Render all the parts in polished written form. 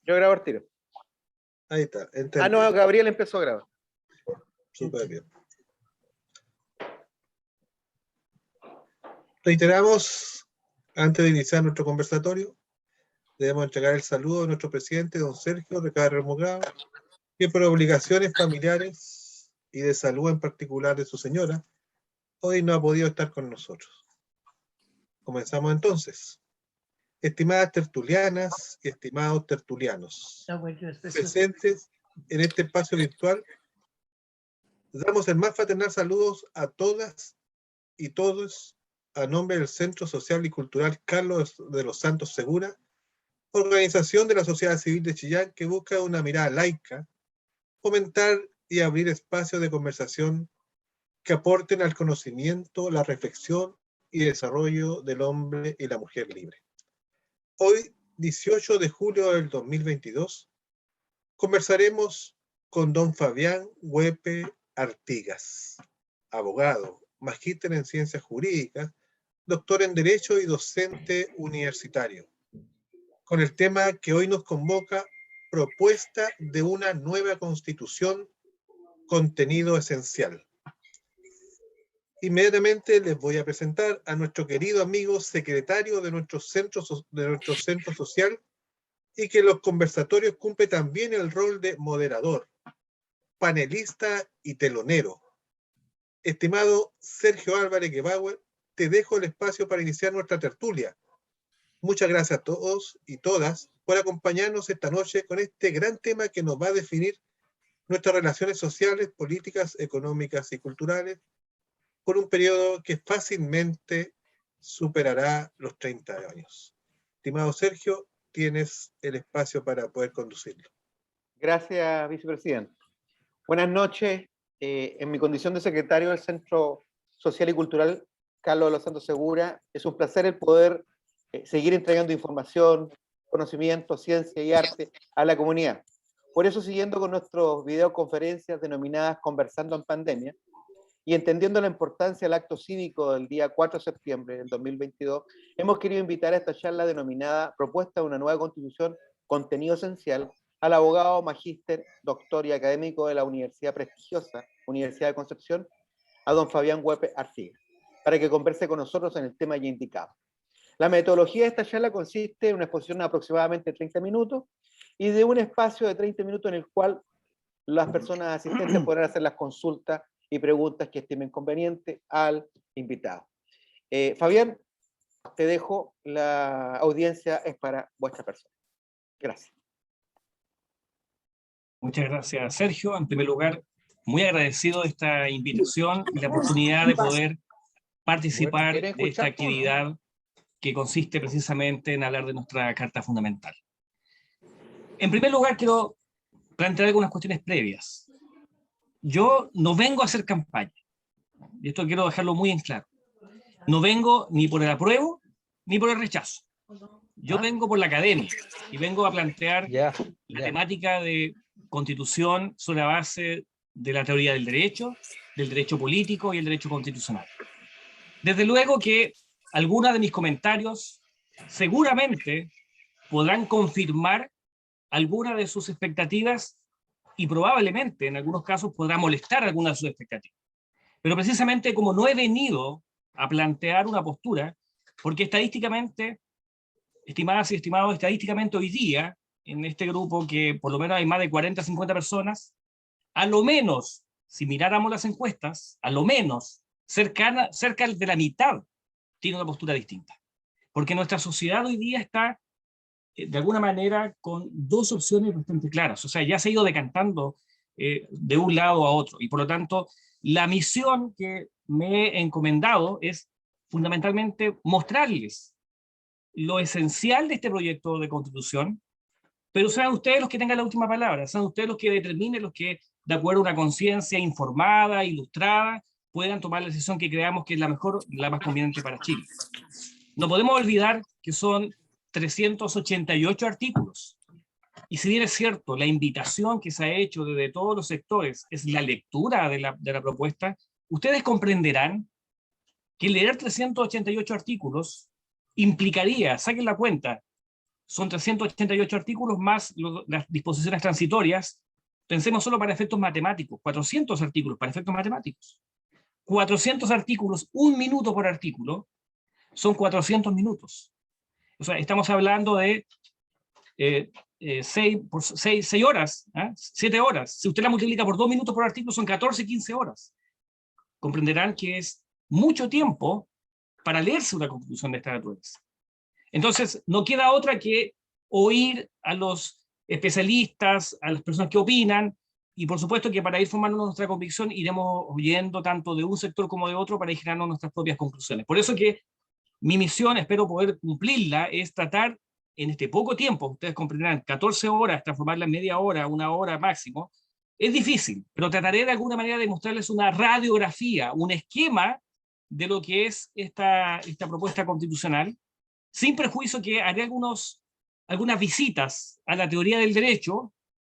Yo grabo al tiro. Ahí está. Ah, no, Gabriel empezó a grabar. Súper bien. Reiteramos, antes de iniciar nuestro conversatorio, debemos entregar el saludo a nuestro presidente, don Sergio Recabarren Remogado, que por obligaciones familiares y de salud en particular de su señora, hoy no ha podido estar con nosotros. Comenzamos entonces. Estimadas tertulianas y estimados tertulianos, presentes en este espacio virtual, damos el más fraternal saludos a todas y todos a nombre del Centro Social y Cultural Carlos de los Santos Segura, organización de la sociedad civil de Chillán que busca una mirada laica, fomentar y abrir espacios de conversación que aporten al conocimiento, la reflexión y desarrollo del hombre y la mujer libre. Hoy, 18 de julio del 2022, conversaremos con don Fabián Huepe Artigas, abogado, magíster en ciencias jurídicas, doctor en Derecho y docente universitario, con el tema que hoy nos convoca, propuesta de una nueva constitución, contenido esencial. Inmediatamente les voy a presentar a nuestro querido amigo secretario de nuestro centro social y que en los conversatorios cumple también el rol de moderador, panelista y telonero. Estimado Sergio Álvarez Gebauer, te dejo el espacio para iniciar nuestra tertulia. Muchas gracias a todos y todas por acompañarnos esta noche con este gran tema que nos va a definir nuestras relaciones sociales, políticas, económicas y culturales por un periodo que fácilmente superará los 30 años. Estimado Sergio, tienes el espacio para poder conducirlo. Gracias, vicepresidente. Buenas noches. En mi condición de secretario del Centro Social y Cultural Carlos de los Santos Segura, es un placer el poder seguir entregando información, conocimiento, ciencia y arte a la comunidad. Por eso, siguiendo con nuestras videoconferencias denominadas Conversando en Pandemia, y entendiendo la importancia del acto cívico del día 4 de septiembre del 2022, hemos querido invitar a esta charla denominada Propuesta de una nueva Constitución, contenido esencial, al abogado, magíster, doctor y académico de la universidad prestigiosa, Universidad de Concepción, a don Fabián Huepe Artigas, para que converse con nosotros en el tema ya indicado. La metodología de esta charla consiste en una exposición de aproximadamente 30 minutos y de un espacio de 30 minutos en el cual las personas asistentes podrán hacer las consultas y preguntas que estimen conveniente al invitado. Fabián, te dejo, la audiencia es para vuestra persona. Gracias. Muchas gracias, Sergio. En primer lugar, muy agradecido de esta invitación y la oportunidad de poder participar de esta actividad que consiste precisamente en hablar de nuestra Carta Fundamental. En primer lugar, quiero plantear algunas cuestiones previas. Yo no vengo a hacer campaña, y esto quiero dejarlo muy en claro. No vengo ni por el apruebo ni por el rechazo. Yo vengo por la academia y vengo a plantear la temática de constitución sobre la base de la teoría del derecho político y el derecho constitucional. Desde luego que algunos de mis comentarios seguramente podrán confirmar algunas de sus expectativas y probablemente en algunos casos podrá molestar algunas de sus expectativas. Pero precisamente como no he venido a plantear una postura, porque estadísticamente, estimadas y estimados, estadísticamente hoy día, en este grupo que por lo menos hay más de 40, 50 personas, a lo menos, si miráramos las encuestas, a lo menos cerca de la mitad tiene una postura distinta. Porque nuestra sociedad hoy día está, de alguna manera, con dos opciones bastante claras. O sea, ya se ha ido decantando de un lado a otro. Y por lo tanto, la misión que me he encomendado es fundamentalmente mostrarles lo esencial de este proyecto de constitución, pero sean ustedes los que tengan la última palabra, sean ustedes los que determinen, los que, de acuerdo a una conciencia informada, ilustrada, puedan tomar la decisión que creamos que es la mejor, la más conveniente para Chile. No podemos olvidar que son 388 artículos. Y si bien es cierto, la invitación que se ha hecho desde todos los sectores es la lectura de la propuesta, ustedes comprenderán que leer 388 artículos implicaría, saquen la cuenta, Son 388 artículos más las disposiciones transitorias. Pensemos solo para efectos matemáticos, 400 artículos para efectos matemáticos. 400 artículos, 1 minuto por artículo, son 400 minutos. O sea, estamos hablando de 6 horas, 7 horas. Si usted la multiplica por 2 minutos por artículo, son 14, 15 horas. Comprenderán que es mucho tiempo para leerse una constitución de esta naturaleza. Entonces, no queda otra que oír a los especialistas, a las personas que opinan, y por supuesto que para ir formando nuestra convicción iremos oyendo tanto de un sector como de otro para ir generando nuestras propias conclusiones. Por eso que mi misión, espero poder cumplirla, es tratar en este poco tiempo, ustedes comprenderán, 14 horas, transformarla en media hora, 1 hora máximo, es difícil, pero trataré de alguna manera de mostrarles una radiografía, un esquema de lo que es esta propuesta constitucional, sin perjuicio que haré algunas visitas a la teoría del derecho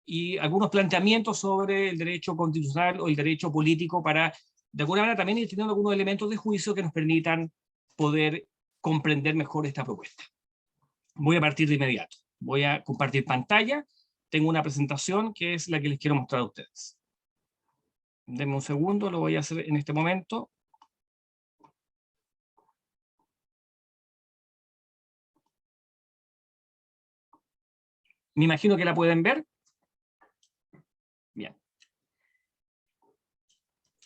y algunos planteamientos sobre el derecho constitucional o el derecho político para, de alguna manera, también ir teniendo algunos elementos de juicio que nos permitan poder comprender mejor esta propuesta. Voy a partir de inmediato. Voy a compartir pantalla. Tengo una presentación que es la que les quiero mostrar a ustedes. Denme un segundo, lo voy a hacer en este momento. Me imagino que la pueden ver. Bien.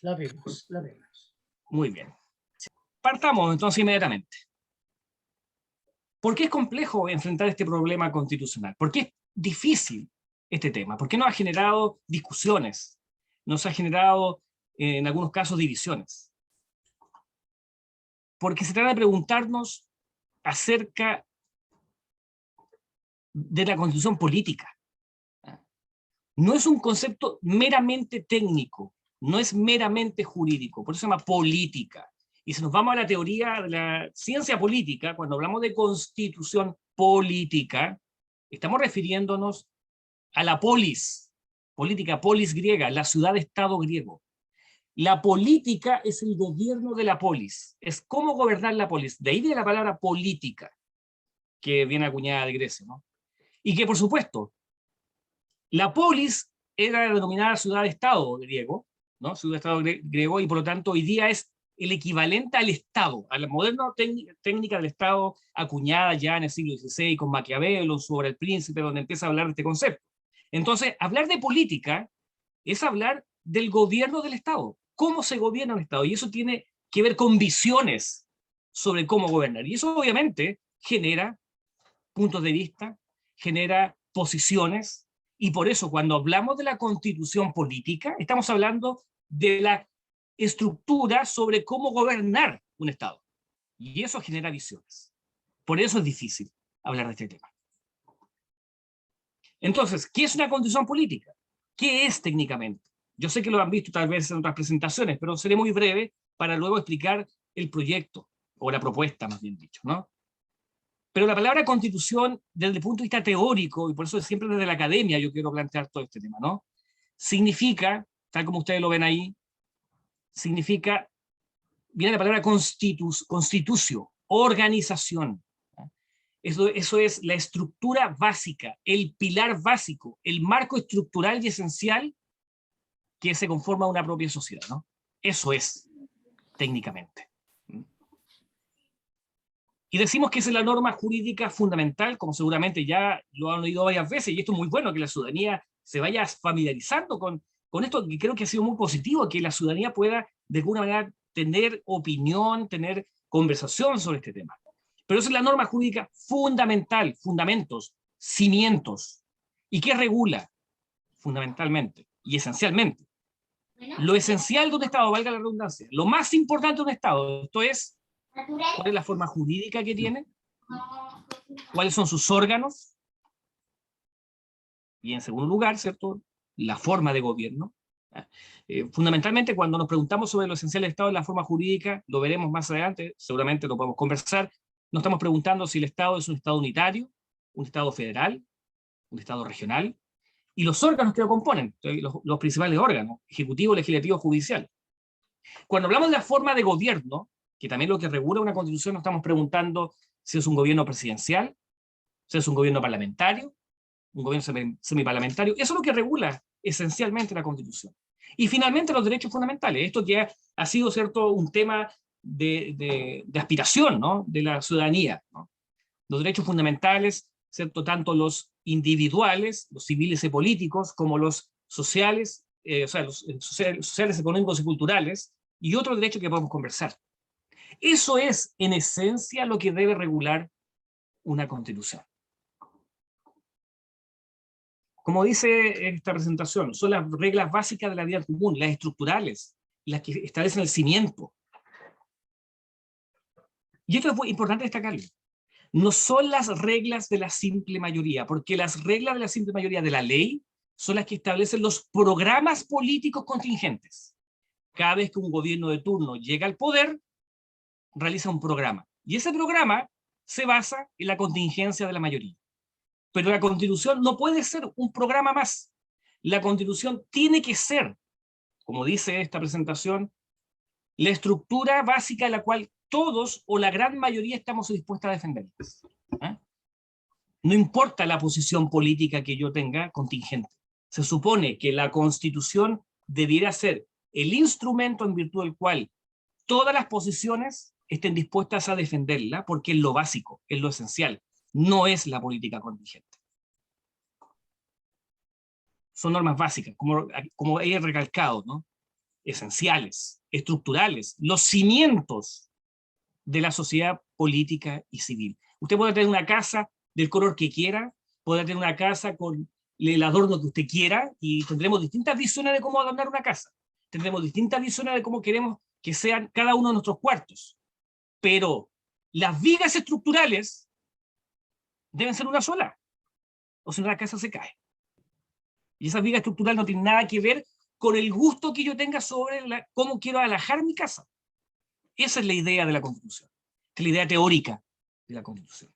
La vemos, la vemos. Muy bien. Partamos entonces inmediatamente. ¿Por qué es complejo enfrentar este problema constitucional? ¿Por qué es difícil este tema? ¿Por qué nos ha generado discusiones? Nos ha generado, en algunos casos, divisiones. Porque se trata de preguntarnos acerca de la constitución política. No es un concepto meramente técnico, no es meramente jurídico, por eso se llama política. Y si nos vamos a la teoría de la ciencia política, cuando hablamos de constitución política, estamos refiriéndonos a la polis, política, polis griega, la ciudad-estado griego. La política es el gobierno de la polis, es cómo gobernar la polis. De ahí viene la palabra política, que viene acuñada de Grecia, ¿no? Y que, por supuesto, la polis era denominada ciudad-estado griego, ¿no? Ciudad-estado griego, y por lo tanto hoy día es el equivalente al Estado, a la moderna técnica del Estado acuñada ya en el siglo XVI con Maquiavelo, su obra El Príncipe, donde empieza a hablar de este concepto. Entonces, hablar de política es hablar del gobierno del Estado, cómo se gobierna un Estado, y eso tiene que ver con visiones sobre cómo gobernar, y eso obviamente genera puntos de vista, genera posiciones, y por eso cuando hablamos de la constitución política, estamos hablando de la estructura sobre cómo gobernar un Estado. Y eso genera visiones. Por eso es difícil hablar de este tema. Entonces, ¿qué es una constitución política? ¿Qué es técnicamente? Yo sé que lo han visto tal vez en otras presentaciones, pero seré muy breve para luego explicar el proyecto, o la propuesta más bien dicho, ¿no? Pero la palabra constitución, desde el punto de vista teórico, y por eso siempre desde la academia yo quiero plantear todo este tema, ¿no? Significa, tal como ustedes lo ven ahí, significa, viene la palabra constitucio, organización. Eso es la estructura básica, el pilar básico, el marco estructural y esencial que se conforma una propia sociedad, ¿no? Eso es, técnicamente. Y decimos que esa es la norma jurídica fundamental, como seguramente ya lo han oído varias veces, y esto es muy bueno, que la ciudadanía se vaya familiarizando con esto, que creo que ha sido muy positivo, que la ciudadanía pueda de alguna manera tener opinión, tener conversación sobre este tema. Pero esa es la norma jurídica fundamental, fundamentos, cimientos. ¿Y qué regula? Fundamentalmente y esencialmente. Lo esencial de un Estado, valga la redundancia, lo más importante de un Estado, esto es, ¿cuál es la forma jurídica que tiene? ¿Cuáles son sus órganos? Y en segundo lugar, ¿cierto?, la forma de gobierno. Fundamentalmente, cuando nos preguntamos sobre lo esencial del Estado en la forma jurídica, lo veremos más adelante, seguramente lo podemos conversar, nos estamos preguntando si el Estado es un Estado unitario, un Estado federal, un Estado regional, y los órganos que lo componen, los principales órganos, ejecutivo, legislativo, judicial. Cuando hablamos de la forma de gobierno, que también lo que regula una constitución, nos estamos preguntando si es un gobierno presidencial, sea, es un gobierno parlamentario, un gobierno semiparlamentario. Eso es lo que regula esencialmente la Constitución. Y finalmente los derechos fundamentales. Esto que ha sido, ¿cierto?, un tema de aspiración, ¿no?, de la ciudadanía, ¿no? Los derechos fundamentales, ¿cierto?, tanto los individuales, los civiles y políticos, como los sociales, o sea, los sociales, económicos y culturales, y otros derechos que podemos conversar. Eso es, en esencia, lo que debe regular una Constitución. Como dice esta presentación, son las reglas básicas de la vida común, las estructurales, las que establecen el cimiento. Y esto es muy importante destacarlo. No son las reglas de la simple mayoría, porque las reglas de la simple mayoría de la ley son las que establecen los programas políticos contingentes. Cada vez que un gobierno de turno llega al poder, realiza un programa. Y ese programa se basa en la contingencia de la mayoría. Pero la Constitución no puede ser un programa más. La Constitución tiene que ser, como dice esta presentación, la estructura básica de la cual todos o la gran mayoría estamos dispuestos a defender. ¿Eh? No importa la posición política que yo tenga contingente. Se supone que la Constitución debiera ser el instrumento en virtud del cual todas las posiciones estén dispuestas a defenderla, porque es lo básico, es lo esencial, no es la política contingente. Son normas básicas, como he recalcado, ¿no?, esenciales, estructurales, los cimientos de la sociedad política y civil. Usted puede tener una casa del color que quiera, puede tener una casa con el adorno que usted quiera, y tendremos distintas visiones de cómo adornar una casa. Tendremos distintas visiones de cómo queremos que sean cada uno de nuestros cuartos. Pero las vigas estructurales deben ser una sola, o si no la casa se cae. Y esa viga estructural no tiene nada que ver con el gusto que yo tenga sobre cómo quiero alajar mi casa. Esa es la idea de la Constitución. Es la idea teórica de la Constitución.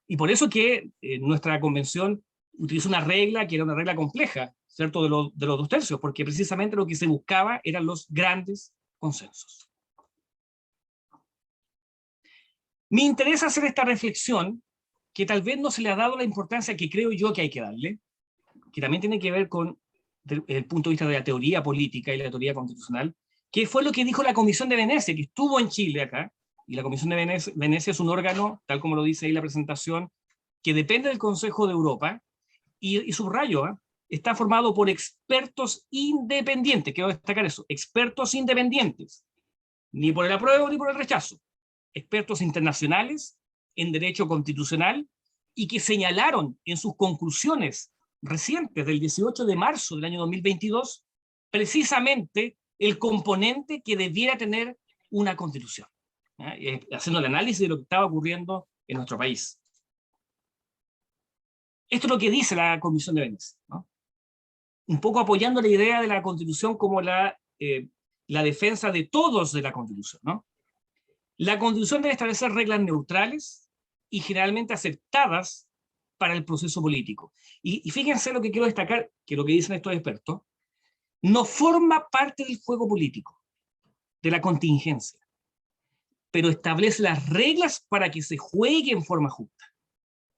Y por eso que nuestra convención utilizó una regla que era una regla compleja, ¿cierto?, de los 2/3, porque precisamente lo que se buscaba eran los grandes consensos. Me interesa hacer esta reflexión, que tal vez no se le ha dado la importancia que creo yo que hay que darle, que también tiene que ver con el punto de vista de la teoría política y la teoría constitucional, que fue lo que dijo la Comisión de Venecia, que estuvo en Chile acá, y la Comisión de Venecia es un órgano, tal como lo dice ahí la presentación, que depende del Consejo de Europa, y subrayo, está formado por expertos independientes, quiero destacar eso, expertos independientes, ni por el apruebo ni por el rechazo, expertos internacionales en derecho constitucional, y que señalaron en sus conclusiones recientes del 18 de marzo del año 2022, precisamente el componente que debiera tener una constitución, haciendo el análisis de lo que estaba ocurriendo en nuestro país. Esto es lo que dice la Comisión de Venecia, ¿no?, un poco apoyando la idea de la Constitución como la defensa de todos de la Constitución, ¿no? La Constitución debe establecer reglas neutrales y generalmente aceptadas para el proceso político. Y fíjense lo que quiero destacar, que lo que dicen estos expertos, no forma parte del juego político, de la contingencia, pero establece las reglas para que se juegue en forma justa.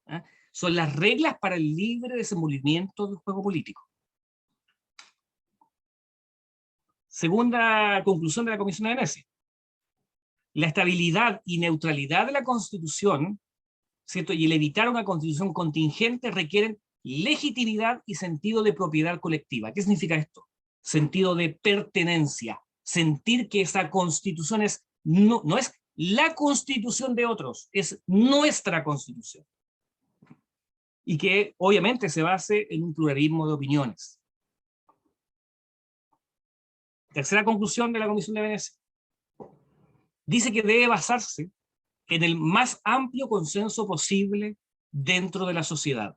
¿Eh? Son las reglas para el libre desenvolvimiento del juego político. Segunda conclusión de la Comisión de Venecia. La estabilidad y neutralidad de la Constitución, ¿cierto?, y el evitar una Constitución contingente requieren legitimidad y sentido de propiedad colectiva. ¿Qué significa esto? Sentido de pertenencia. Sentir que esa Constitución no es la Constitución de otros, es nuestra Constitución. Y que obviamente se base en un pluralismo de opiniones. Tercera conclusión de la Comisión de Venecia. Dice que debe basarse en el más amplio consenso posible dentro de la sociedad.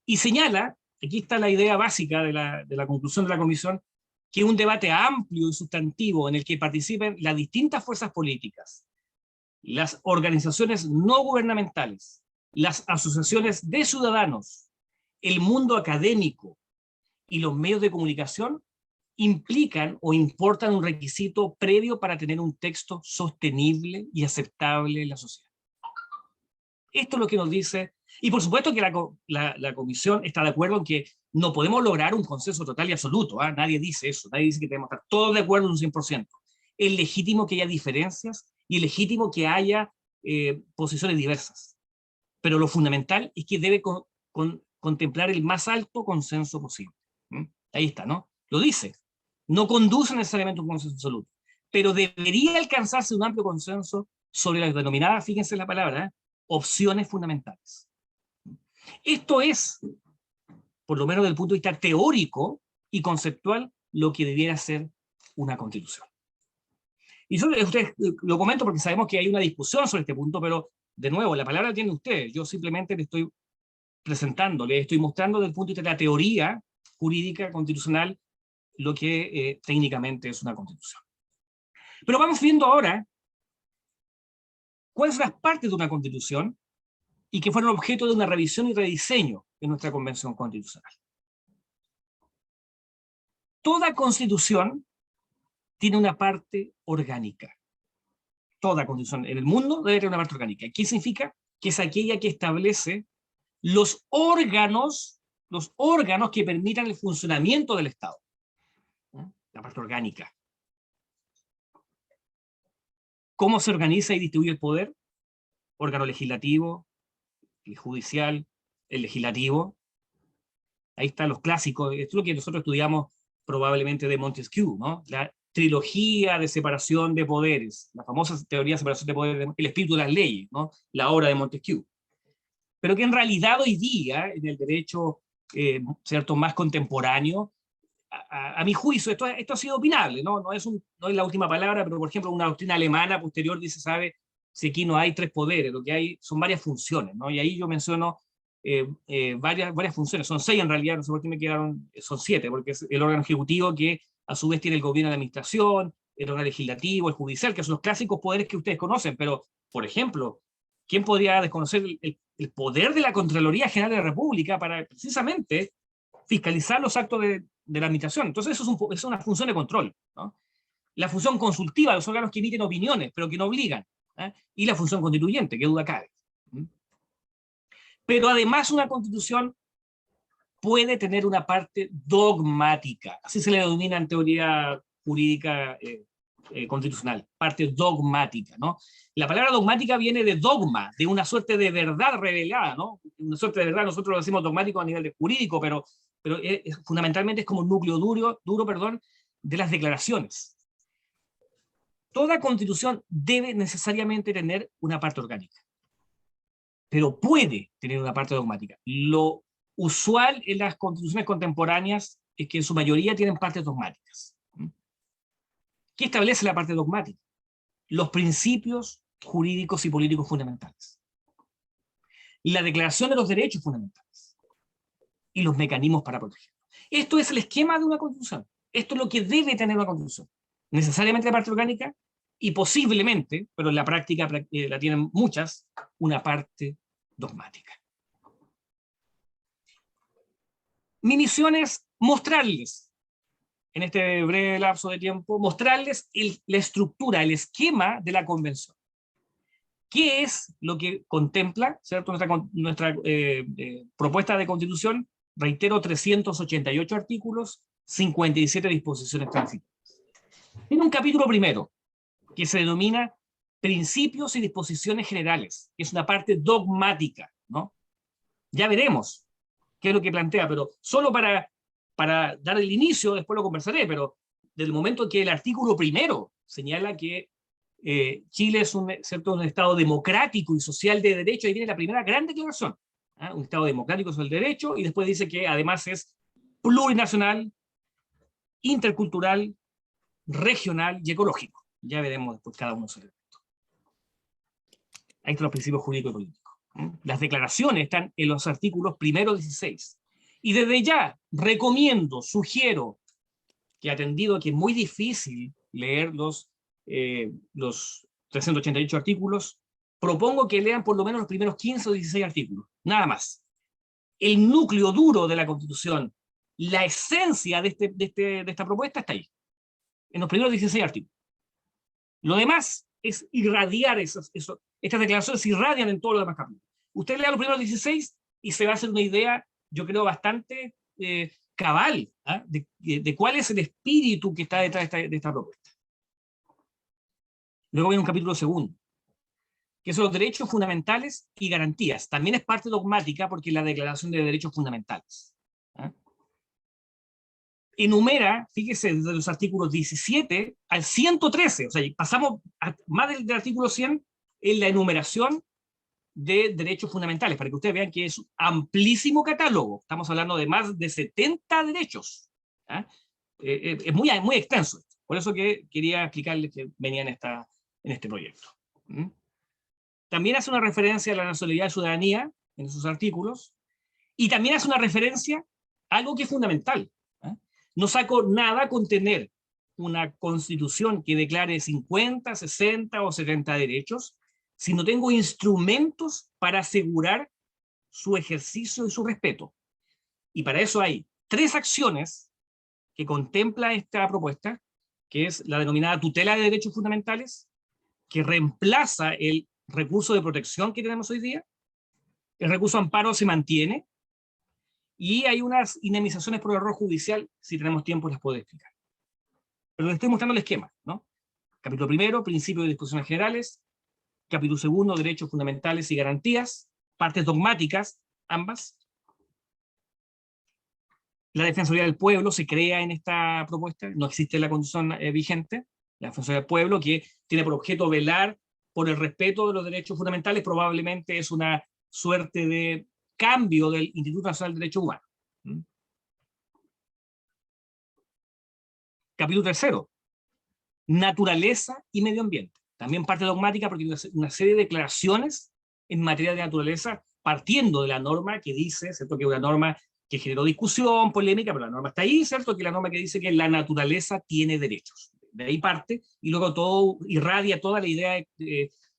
Y señala, aquí está la idea básica de la conclusión de la Comisión, que un debate amplio y sustantivo en el que participen las distintas fuerzas políticas, las organizaciones no gubernamentales, las asociaciones de ciudadanos, el mundo académico y los medios de comunicación implican o importan un requisito previo para tener un texto sostenible y aceptable en la sociedad. Esto es lo que nos dice, y por supuesto que la Comisión está de acuerdo en que no podemos lograr un consenso total y absoluto, ¿eh? Nadie dice eso, nadie dice que tenemos que estar todos de acuerdo en un 100%. Es legítimo que haya diferencias y es legítimo que haya posiciones diversas, pero lo fundamental es que debe contemplar el más alto consenso posible. Ahí está, ¿no? Lo dice. No conduce necesariamente a un consenso absoluto, pero debería alcanzarse un amplio consenso sobre las denominadas, fíjense la palabra, opciones fundamentales. Esto es, por lo menos desde el punto de vista teórico y conceptual, lo que debiera ser una constitución. Y yo ustedes lo comento porque sabemos que hay una discusión sobre este punto, pero de nuevo, la palabra la tiene usted. Yo simplemente le estoy presentando, le estoy mostrando desde el punto de vista de la teoría jurídica constitucional lo que técnicamente es una constitución. Pero vamos viendo ahora cuáles son las partes de una constitución y que fueron objeto de una revisión y rediseño en nuestra convención constitucional. Toda constitución tiene una parte orgánica. Toda constitución en el mundo debe tener una parte orgánica. ¿Qué significa? Que es aquella que establece los órganos que permitan el funcionamiento del Estado. La parte orgánica. ¿Cómo se organiza y distribuye el poder? Órgano legislativo, el judicial, el legislativo. Ahí están los clásicos. Esto es lo que nosotros estudiamos probablemente de Montesquieu, ¿no? La trilogía de separación de poderes, la famosa teoría de separación de poderes, el espíritu de las leyes, ¿no? La obra de Montesquieu. Pero que en realidad hoy día, en el derecho cierto, más contemporáneo, a mi juicio, esto ha sido opinable, ¿no? No es la última palabra, pero por ejemplo una doctrina alemana posterior dice, sabe, si aquí no hay tres poderes, lo que hay son varias funciones, ¿no? Y ahí yo menciono varias funciones, son 6 en realidad, no sé por qué me quedaron, son 7, porque es el órgano ejecutivo que a su vez tiene el gobierno de la administración, el órgano legislativo, el judicial, que son los clásicos poderes que ustedes conocen, pero, por ejemplo, ¿quién podría desconocer el poder de la Contraloría General de la República para precisamente fiscalizar los actos de la administración? Entonces eso es una función de control, ¿no? La función consultiva, los órganos que emiten opiniones, pero que no obligan, ¿eh? Y la función constituyente, que duda cabe. Pero además una constitución puede tener una parte dogmática, así se le denomina en teoría jurídica constitucional, parte dogmática, ¿no? La palabra dogmática viene de dogma, de una suerte de verdad revelada, ¿no? Una suerte de verdad, nosotros lo decimos dogmático a nivel de jurídico, pero fundamentalmente es como un núcleo duro, de las declaraciones. Toda constitución debe necesariamente tener una parte orgánica, pero puede tener una parte dogmática. Lo usual en las constituciones contemporáneas es que en su mayoría tienen partes dogmáticas. ¿Qué establece la parte dogmática? Los principios jurídicos y políticos fundamentales, la declaración de los derechos fundamentales y los mecanismos para protegerlos. Esto es el esquema de una constitución. Esto es lo que debe tener una constitución. Necesariamente la parte orgánica y posiblemente, pero en la práctica la tienen muchas, una parte dogmática. Mi misión es mostrarles, en este breve lapso de tiempo, mostrarles la estructura, el esquema de la convención. ¿Qué es lo que contempla, ¿cierto? Nuestra propuesta de constitución? Reitero, 388 artículos, 57 disposiciones transitorias. Tiene un capítulo primero, que se denomina Principios y Disposiciones Generales, que es una parte dogmática, ¿no? Ya veremos qué es lo que plantea, pero solo para dar el inicio, después lo conversaré, pero del momento en que el artículo primero señala que Chile es un Estado democrático y social de derecho, ahí viene la primera gran declaración, ¿eh? Un Estado democrático social de derecho, y después dice que además es plurinacional, intercultural, regional y ecológico. Ya veremos después cada uno de esos elementos. Ahí están los principios jurídicos y políticos. Las declaraciones están en los artículos primero 16. Y desde ya recomiendo, sugiero, que atendido a que es muy difícil leer los 388 artículos, propongo que lean por lo menos los primeros 15 o 16 artículos, nada más. El núcleo duro de la Constitución, la esencia de esta propuesta está ahí, en los primeros 16 artículos. Lo demás es irradiar estas declaraciones, irradian en todos los demás capítulos. Usted lea los primeros 16 y se va a hacer una idea, yo creo, bastante cabal, ¿ah? de cuál es el espíritu que está detrás de esta propuesta. Luego viene un capítulo segundo, que son los derechos fundamentales y garantías. También es parte dogmática porque es la Declaración de Derechos Fundamentales. ¿Ah? Enumera, fíjese, desde los artículos 17 al 113, o sea, pasamos más del artículo 100 en la enumeración de derechos fundamentales, para que ustedes vean que es un amplísimo catálogo. Estamos hablando de más de 70 derechos. ¿Ah? Es muy, muy extenso. Por eso que quería explicarles que venía en este proyecto. ¿Mm? También hace una referencia a la nacionalidad y ciudadanía en esos artículos, y también hace una referencia a algo que es fundamental. ¿Eh? No saco nada con tener una constitución que declare 50, 60 o 70 derechos, si no tengo instrumentos para asegurar su ejercicio y su respeto. Y para eso hay 3 acciones que contempla esta propuesta, que es la denominada tutela de derechos fundamentales, que reemplaza el recurso de protección que tenemos hoy día. El recurso amparo se mantiene, y hay unas indemnizaciones por error judicial, si tenemos tiempo las puedo explicar. Pero les estoy mostrando el esquema, ¿no? Capítulo primero, principios y disposiciones generales. Capítulo segundo, derechos fundamentales y garantías. Partes dogmáticas, ambas. La Defensoría del Pueblo se crea en esta propuesta, no existe la constitución vigente. La Defensoría del Pueblo, que tiene por objeto velar por el respeto de los derechos fundamentales, probablemente es una suerte de cambio del Instituto Nacional de Derechos Humanos. ¿Mm? Capítulo tercero, naturaleza y medio ambiente. También parte dogmática porque hay una serie de declaraciones en materia de naturaleza, partiendo de la norma que dice, ¿cierto?, que es una norma que generó discusión, polémica, pero la norma está ahí, ¿cierto?, que la norma que dice que la naturaleza tiene derechos. De ahí parte, y luego todo irradia toda la idea,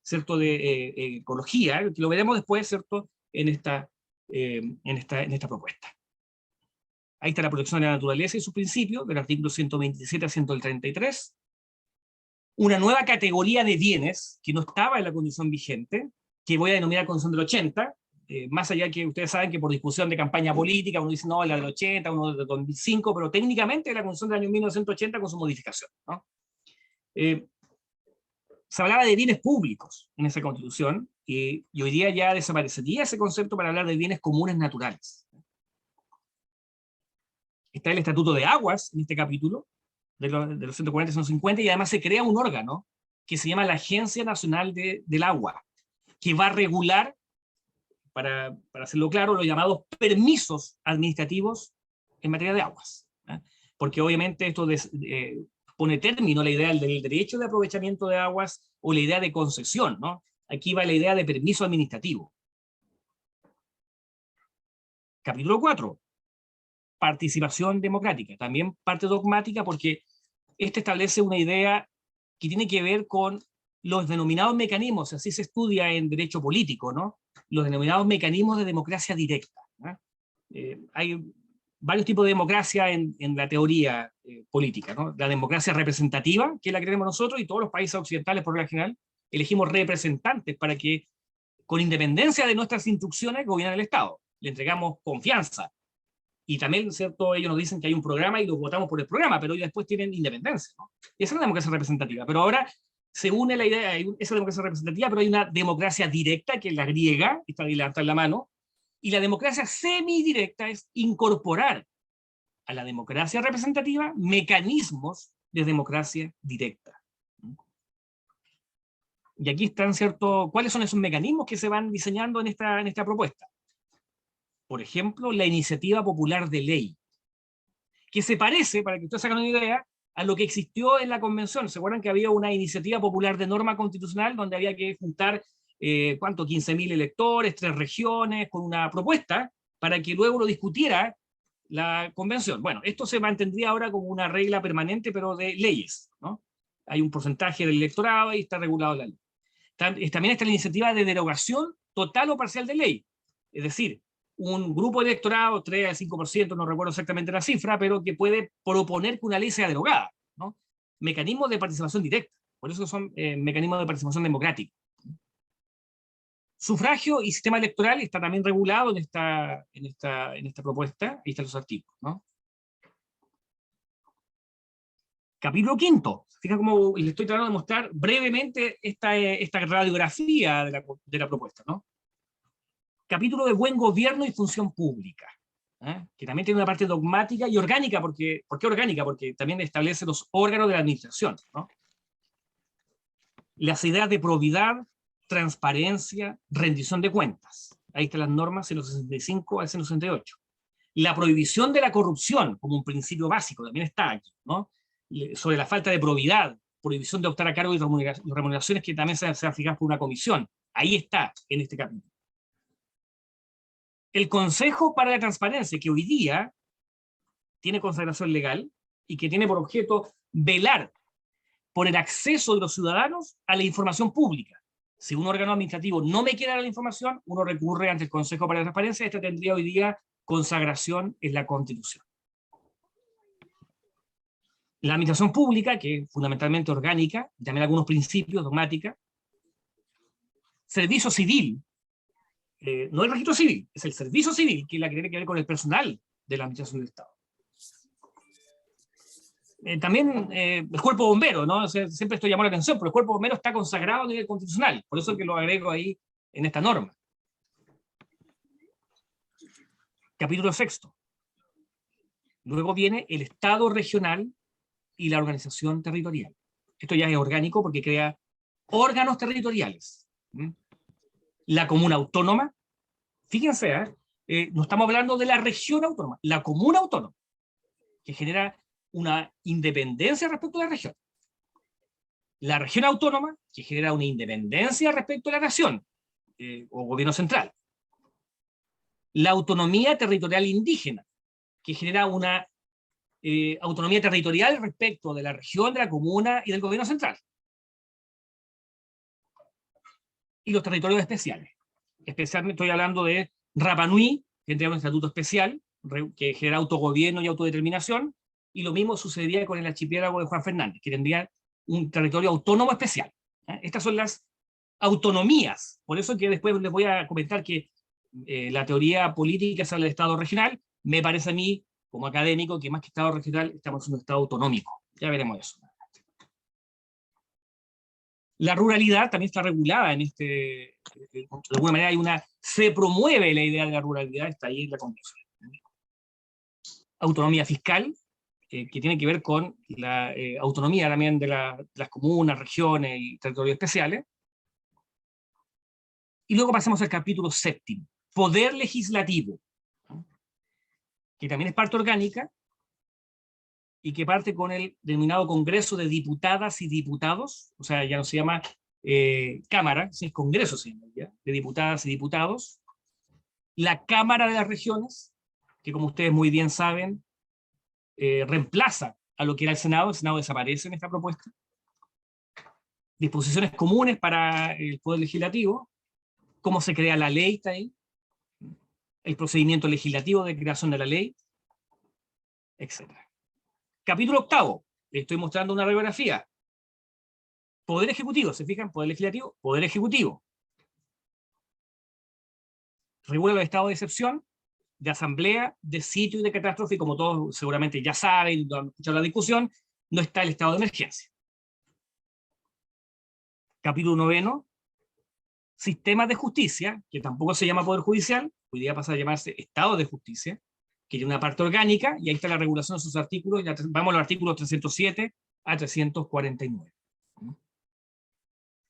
¿cierto?, de ecología, que lo veremos después, ¿cierto?, en esta propuesta. Ahí está la protección de la naturaleza y sus principios, del artículo 127 a 133. Una nueva categoría de bienes que no estaba en la condición vigente, que voy a denominar condición del 80, más allá que ustedes saben que por discusión de campaña política, uno dice no, la del 80, uno del 2005, pero técnicamente es la condición del año 1980 con su modificación, ¿no? Se hablaba de bienes públicos en esa constitución, y hoy día ya desaparecería ese concepto para hablar de bienes comunes naturales. Está el Estatuto de Aguas en este capítulo, de los 140 y 150, y además se crea un órgano que se llama la Agencia Nacional del Agua, que va a regular, para hacerlo claro, los llamados permisos administrativos en materia de aguas. ¿Eh? Porque obviamente esto pone término a la idea del derecho de aprovechamiento de aguas o la idea de concesión, ¿no? Aquí va la idea de permiso administrativo. Capítulo 4. Participación democrática. También parte dogmática porque este establece una idea que tiene que ver con los denominados mecanismos, así se estudia en derecho político, ¿no? Los denominados mecanismos de democracia directa. ¿No? Hay varios tipos de democracia en la teoría política, ¿no? La democracia representativa, que es la que tenemos nosotros, y todos los países occidentales, por regla general, elegimos representantes para que, con independencia de nuestras instrucciones, gobiernen el Estado. Le entregamos confianza. Y también, ¿cierto?, ellos nos dicen que hay un programa y los votamos por el programa, pero ellos después tienen independencia, ¿no? Y esa es la democracia representativa. Pero ahora se une la idea, esa democracia representativa, pero hay una democracia directa, que es la griega, está en la mano, y la democracia semidirecta es incorporar a la democracia representativa mecanismos de democracia directa. Y aquí están, ¿cierto?, ¿cuáles son esos mecanismos que se van diseñando en esta propuesta? Por ejemplo, la iniciativa popular de ley, que se parece, para que ustedes se hagan una idea, a lo que existió en la convención. ¿Se acuerdan que había una iniciativa popular de norma constitucional donde había que juntar, 15.000 electores, 3 regiones, con una propuesta, para que luego lo discutiera la convención? Bueno, esto se mantendría ahora como una regla permanente, pero de leyes, ¿no? Hay un porcentaje del electorado y está regulado en la ley. También está la iniciativa de derogación total o parcial de ley. Es decir, un grupo de electorado, 3 al 5%, no recuerdo exactamente la cifra, pero que puede proponer que una ley sea derogada, ¿no? Mecanismos de participación directa. Por eso son mecanismos de participación democrática. Sufragio y sistema electoral está también regulado en esta propuesta. Ahí están los artículos, ¿no? Capítulo quinto. Fíjate cómo le estoy tratando de mostrar brevemente esta radiografía de la propuesta, ¿no? Capítulo de buen gobierno y función pública, que también tiene una parte dogmática y orgánica. ¿Por qué orgánica? Porque también establece los órganos de la administración, ¿no? Las ideas de probidad, transparencia, rendición de cuentas. Ahí están las normas 165 al 168. La prohibición de la corrupción como un principio básico también está aquí, ¿no? Sobre la falta de probidad, prohibición de optar a cargo y remuneraciones que también se van fijadas por una comisión. Ahí está en este capítulo. El Consejo para la Transparencia, que hoy día tiene consagración legal y que tiene por objeto velar por el acceso de los ciudadanos a la información pública. Si un órgano administrativo no me quiere dar la información, uno recurre ante el Consejo para la Transparencia. Esta tendría hoy día consagración en la Constitución. La administración pública, que es fundamentalmente orgánica, y también algunos principios, dogmática. Servicio civil, no el registro civil, es el servicio civil, que es la que tiene que ver con el personal de la administración del Estado. También el cuerpo bombero, ¿no? O sea, siempre esto llamó la atención, pero el cuerpo bombero está consagrado a nivel constitucional, por eso es que lo agrego ahí en esta norma. Capítulo sexto. Luego viene el Estado regional y la organización territorial. Esto ya es orgánico porque crea órganos territoriales. La comuna autónoma, fíjense, no estamos hablando de la región autónoma, la comuna autónoma, que genera una independencia respecto a la región. La región autónoma, que genera una independencia respecto a la nación, o gobierno central. La autonomía territorial indígena, que genera una autonomía territorial respecto de la región, de la comuna y del gobierno central. Y los territorios especiales. Especialmente estoy hablando de Rapa Nui, que tendría un estatuto especial, que genera autogobierno y autodeterminación, y lo mismo sucedería con el archipiélago de Juan Fernández, que tendría un territorio autónomo especial. Estas son las autonomías. Por eso que después les voy a comentar que la teoría política sobre el Estado regional, me parece a mí, como académico, que más que Estado regional, estamos en un Estado autonómico. Ya veremos eso. La ruralidad también está regulada en de alguna manera se promueve la idea de la ruralidad, está ahí en la Constitución. Autonomía fiscal, que tiene que ver con la autonomía también de las comunas, regiones y territorios especiales. Y luego pasamos al capítulo séptimo, poder legislativo, que también es parte orgánica, y que parte con el denominado Congreso de Diputadas y Diputados, o sea, ya no se llama Cámara, es Congreso, se llama, ¿ya? De Diputadas y Diputados. La Cámara de las Regiones, que como ustedes muy bien saben, reemplaza a lo que era el Senado desaparece en esta propuesta. Disposiciones comunes para el Poder Legislativo, cómo se crea la ley está ahí, el procedimiento legislativo de creación de la ley, etc. Capítulo octavo, les estoy mostrando una radiografía. Poder Ejecutivo, ¿se fijan? Poder Legislativo, Poder Ejecutivo. Regula los estados de excepción, de asamblea, de sitio y de catástrofe, y como todos seguramente ya saben, han escuchado la discusión, no está el estado de emergencia. Capítulo noveno, sistemas de justicia, que tampoco se llama Poder Judicial, hoy día pasa a llamarse Estado de Justicia, que tiene una parte orgánica, y ahí está la regulación de sus artículos, ya vamos a los artículos 307 a 349.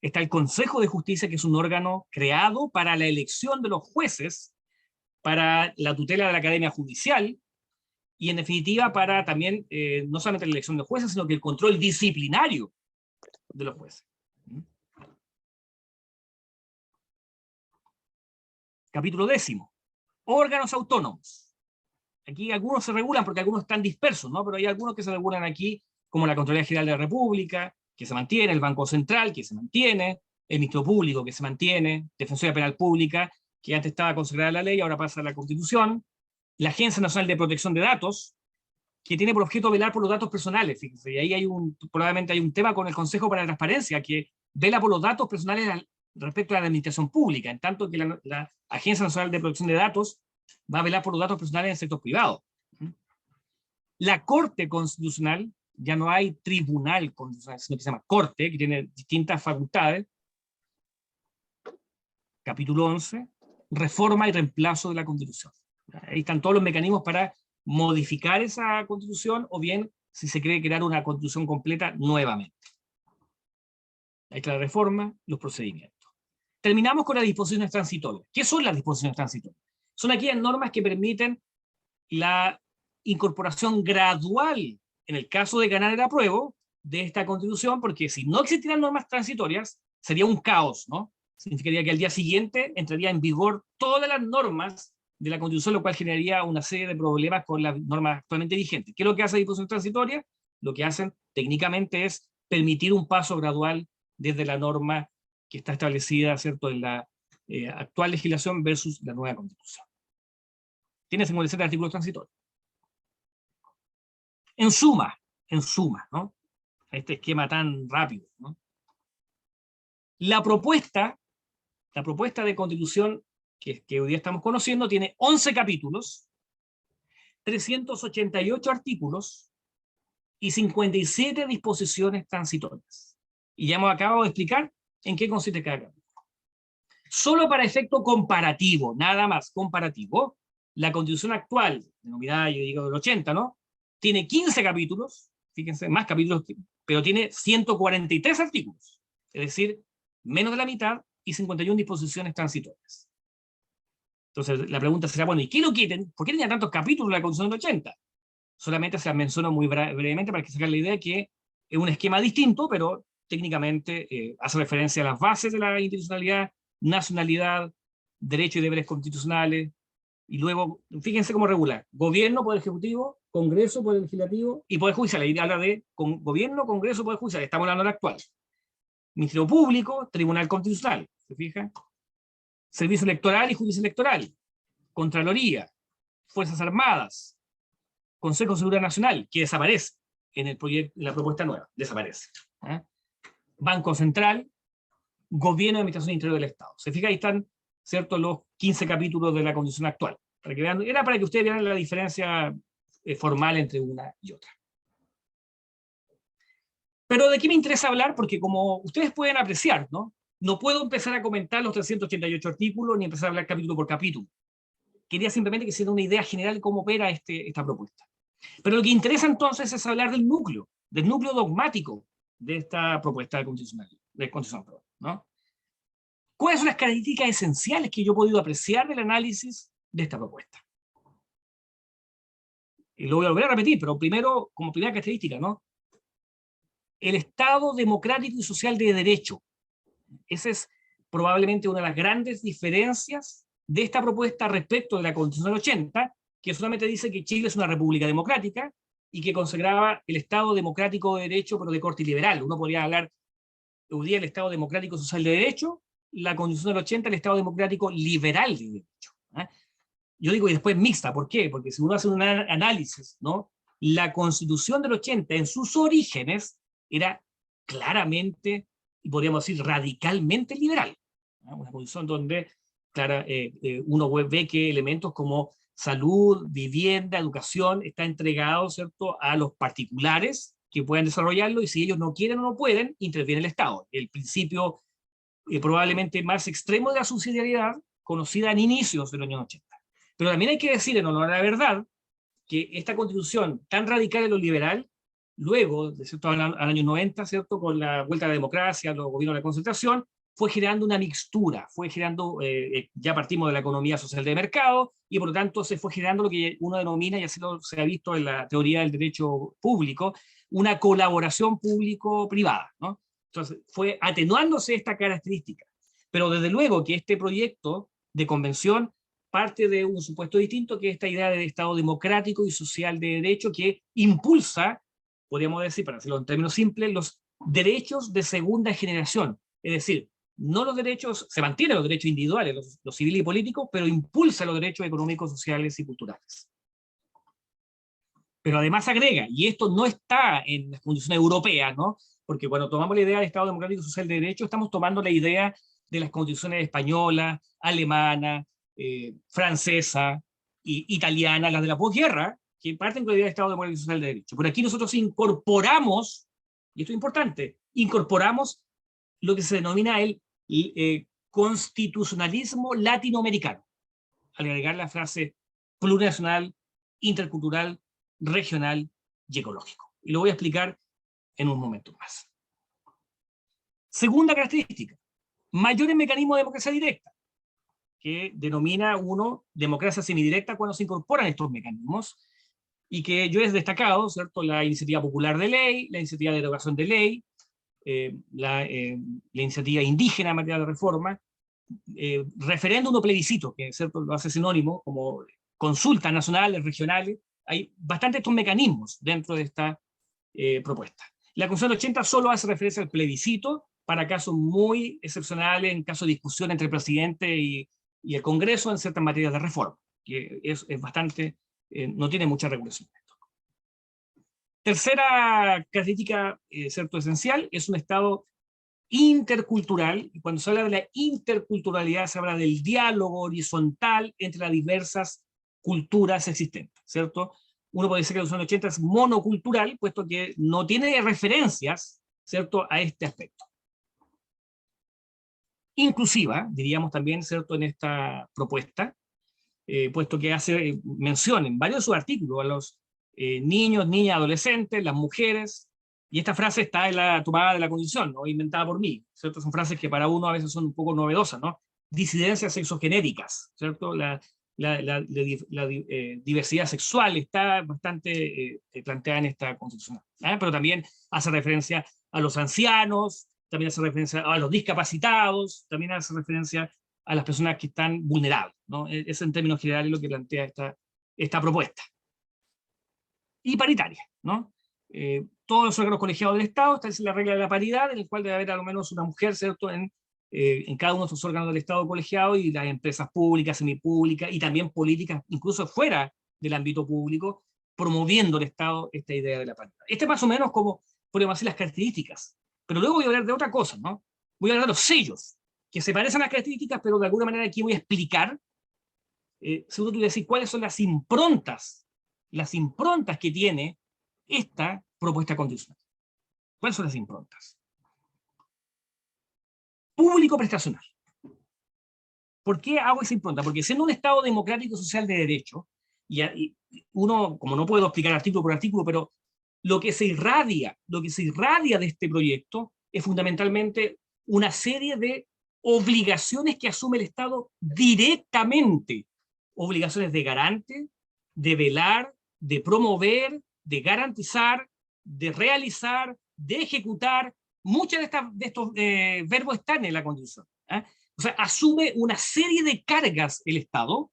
Está el Consejo de Justicia, que es un órgano creado para la elección de los jueces, para la tutela de la Academia Judicial, y en definitiva para también, no solamente la elección de jueces, sino que el control disciplinario de los jueces. Capítulo 10. Órganos autónomos. Aquí algunos se regulan porque algunos están dispersos, ¿no? Pero hay algunos que se regulan aquí, como la Contraloría General de la República, que se mantiene, el Banco Central, que se mantiene, el Ministerio Público, que se mantiene, Defensoría Penal Pública, que antes estaba consagrada en la ley, ahora pasa a la Constitución, la Agencia Nacional de Protección de Datos, que tiene por objeto velar por los datos personales, fíjense, y ahí probablemente hay un tema con el Consejo para la Transparencia, que vela por los datos personales respecto a la administración pública, en tanto que la Agencia Nacional de Protección de Datos va a velar por los datos personales en el sector privado. La Corte Constitucional, ya no hay tribunal constitucional, sino que se llama Corte, que tiene distintas facultades. Capítulo 11, reforma y reemplazo de la Constitución. Ahí están todos los mecanismos para modificar esa Constitución, o bien, si se quiere crear una Constitución completa nuevamente. Ahí está la reforma, los procedimientos. Terminamos con las disposiciones transitorias. ¿Qué son las disposiciones transitorias? Son aquellas normas que permiten la incorporación gradual, en el caso de ganar el apruebo, de esta Constitución, porque si no existieran normas transitorias, sería un caos, ¿no? Significaría que al día siguiente entraría en vigor todas las normas de la Constitución, lo cual generaría una serie de problemas con las normas actualmente vigentes. ¿Qué es lo que hace la disposición transitoria? Lo que hacen técnicamente es permitir un paso gradual desde la norma que está establecida, ¿cierto?, en la actual legislación versus la nueva Constitución. Tiene 57 artículos transitorios. En suma, ¿no? Este esquema tan rápido, ¿no? La propuesta de Constitución que hoy día estamos conociendo tiene 11 capítulos, 388 artículos y 57 disposiciones transitorias. Y ya hemos acabado de explicar en qué consiste cada capítulo. Solo para efecto comparativo, nada más comparativo, la Constitución actual, denominada, yo digo, del 80, ¿no?, tiene 15 capítulos, fíjense, más capítulos, pero tiene 143 artículos, es decir, menos de la mitad, y 51 disposiciones transitorias. Entonces, la pregunta será, bueno, ¿y qué lo quiten? ¿Por qué tenía tantos capítulos la Constitución del 80? Solamente se las menciono muy brevemente para que se hagan la idea que es un esquema distinto, pero técnicamente hace referencia a las bases de la institucionalidad, nacionalidad, derechos y deberes constitucionales, y luego, fíjense cómo regula: gobierno, poder ejecutivo, congreso, poder legislativo, y poder judicial. Ahí habla de gobierno, congreso, poder judicial. Estamos hablando de la actual. Ministerio Público, Tribunal Constitucional, ¿se fijan? Servicio Electoral y Justicia Electoral, Contraloría, Fuerzas Armadas, Consejo de Seguridad Nacional, que desaparece en el proyecto, en la propuesta nueva, desaparece. Banco Central, Gobierno de Administración Interior del Estado. Se fija, ahí están, ¿cierto?, los 15 capítulos de la Constitución actual. Para que vean, era para que ustedes vean la diferencia formal entre una y otra. Pero ¿de qué me interesa hablar? Porque como ustedes pueden apreciar, no puedo empezar a comentar los 388 artículos ni empezar a hablar capítulo por capítulo. Quería simplemente que se dé una idea general de cómo opera esta propuesta. Pero lo que interesa entonces es hablar del núcleo dogmático de esta propuesta de Constitución, ¿no? ¿Cuáles son las características esenciales que yo he podido apreciar del análisis de esta propuesta? Y lo voy a volver a repetir, pero primero, como primera característica, ¿no?, el Estado democrático y social de derecho. Esa es probablemente una de las grandes diferencias de esta propuesta respecto de la Constitución del 80, que solamente dice que Chile es una república democrática y que consagraba el Estado democrático de derecho, pero de corte liberal. Uno podría hablar hoy día del Estado democrático social de derecho, la Constitución del 80, el Estado democrático liberal de derecho. Yo digo, y después mixta. ¿Por qué? Porque si uno hace un análisis, ¿no?, la Constitución del 80 en sus orígenes era claramente, y podríamos decir radicalmente liberal. Una condición donde uno ve que elementos como salud, vivienda, educación, está entregado, ¿cierto?, a los particulares que puedan desarrollarlo, y si ellos no quieren o no pueden, interviene el Estado. El principio probablemente más extremo de la subsidiariedad, conocida en inicios de los años 80. Pero también hay que decir, en honor a la verdad, que esta constitución tan radical en lo liberal, luego, ¿cierto?, al año 90, ¿cierto?, con la vuelta a la democracia, los gobiernos de la concentración, fue generando una mixtura, fue generando, ya partimos de la economía social de mercado, y por lo tanto se fue generando lo que uno denomina, y así se ha visto en la teoría del derecho público, una colaboración público-privada, ¿no? Entonces fue atenuándose esta característica. Pero desde luego que este proyecto de convención parte de un supuesto distinto, que es esta idea de Estado democrático y social de derecho, que impulsa, podríamos decir, para hacerlo en términos simples, los derechos de segunda generación. Es decir, no los derechos, se mantienen los derechos individuales, los civiles y políticos, pero impulsa los derechos económicos, sociales y culturales. Pero además agrega, y esto no está en las condiciones europeas, ¿no?, porque cuando tomamos la idea de Estado democrático y social de derecho, estamos tomando la idea de las constituciones española, alemana, francesa y italiana, las de la posguerra, que parten con la idea de Estado democrático y social de derecho. Por aquí nosotros incorporamos, y esto es importante, incorporamos lo que se denomina el constitucionalismo latinoamericano, al agregar la frase plurinacional, intercultural, regional y ecológico. Y lo voy a explicar en un momento más. Segunda característica, mayores mecanismos de democracia directa, que denomina uno democracia semidirecta cuando se incorporan estos mecanismos, y que yo he destacado, ¿cierto?, la iniciativa popular de ley, la iniciativa de derogación de ley, la iniciativa indígena en materia de reforma, referéndum o plebiscito, que ¿cierto?, lo hace sinónimo, como consultas nacionales, regionales. Hay bastantes estos mecanismos dentro de esta propuesta. La Constitución del 80 solo hace referencia al plebiscito para casos muy excepcionales, en caso de discusión entre el presidente y el Congreso en ciertas materias de reforma, que es bastante, no tiene mucha regulación. Tercera característica, cierto, esencial, es un Estado intercultural, y cuando se habla de la interculturalidad se habla del diálogo horizontal entre las diversas culturas existentes, ¿cierto? Uno puede decir que la Constitución 80 es monocultural, puesto que no tiene referencias, ¿cierto?, a este aspecto. Inclusiva, diríamos también, ¿cierto?, en esta propuesta, puesto que hace mención en varios de sus artículos a los niños, niñas, adolescentes, las mujeres, y esta frase está en la tomada de la Constitución, ¿no?, inventada por mí, ¿cierto? Son frases que para uno a veces son un poco novedosas, ¿no? Disidencias sexogenéricas, ¿cierto? La diversidad sexual está bastante planteada en esta Constitución, ¿eh? Pero también hace referencia a los ancianos, también hace referencia a los discapacitados, también hace referencia a las personas que están vulnerables, ¿no? Es en términos generales lo que plantea esta propuesta. Y paritaria, ¿no? Todos los órganos colegiados del Estado, esta es la regla de la paridad, en el cual debe haber al menos una mujer, ¿cierto?, en cada uno de estos órganos del Estado colegiado, y las empresas públicas, semipúblicas, y también políticas, incluso fuera del ámbito público, promoviendo el Estado esta idea de la paridad. Este más o menos como, podemos decir, las características. Pero luego voy a hablar de otra cosa, ¿no? Voy a hablar de los sellos, que se parecen a las características, pero de alguna manera aquí voy a explicar, seguro tú voy a decir cuáles son las improntas que tiene esta propuesta constitucional. ¿Cuáles son las improntas? Público prestacional. ¿Por qué hago esa impronta? Porque siendo un Estado democrático social de derecho, y uno, como no puedo explicar artículo por artículo, pero lo que se irradia de este proyecto es fundamentalmente una serie de obligaciones que asume el Estado directamente. Obligaciones de garante, de velar, de promover, de garantizar, de realizar, de ejecutar. Muchos de estos verbos están en la Constitución, ¿eh? O sea, asume una serie de cargas el Estado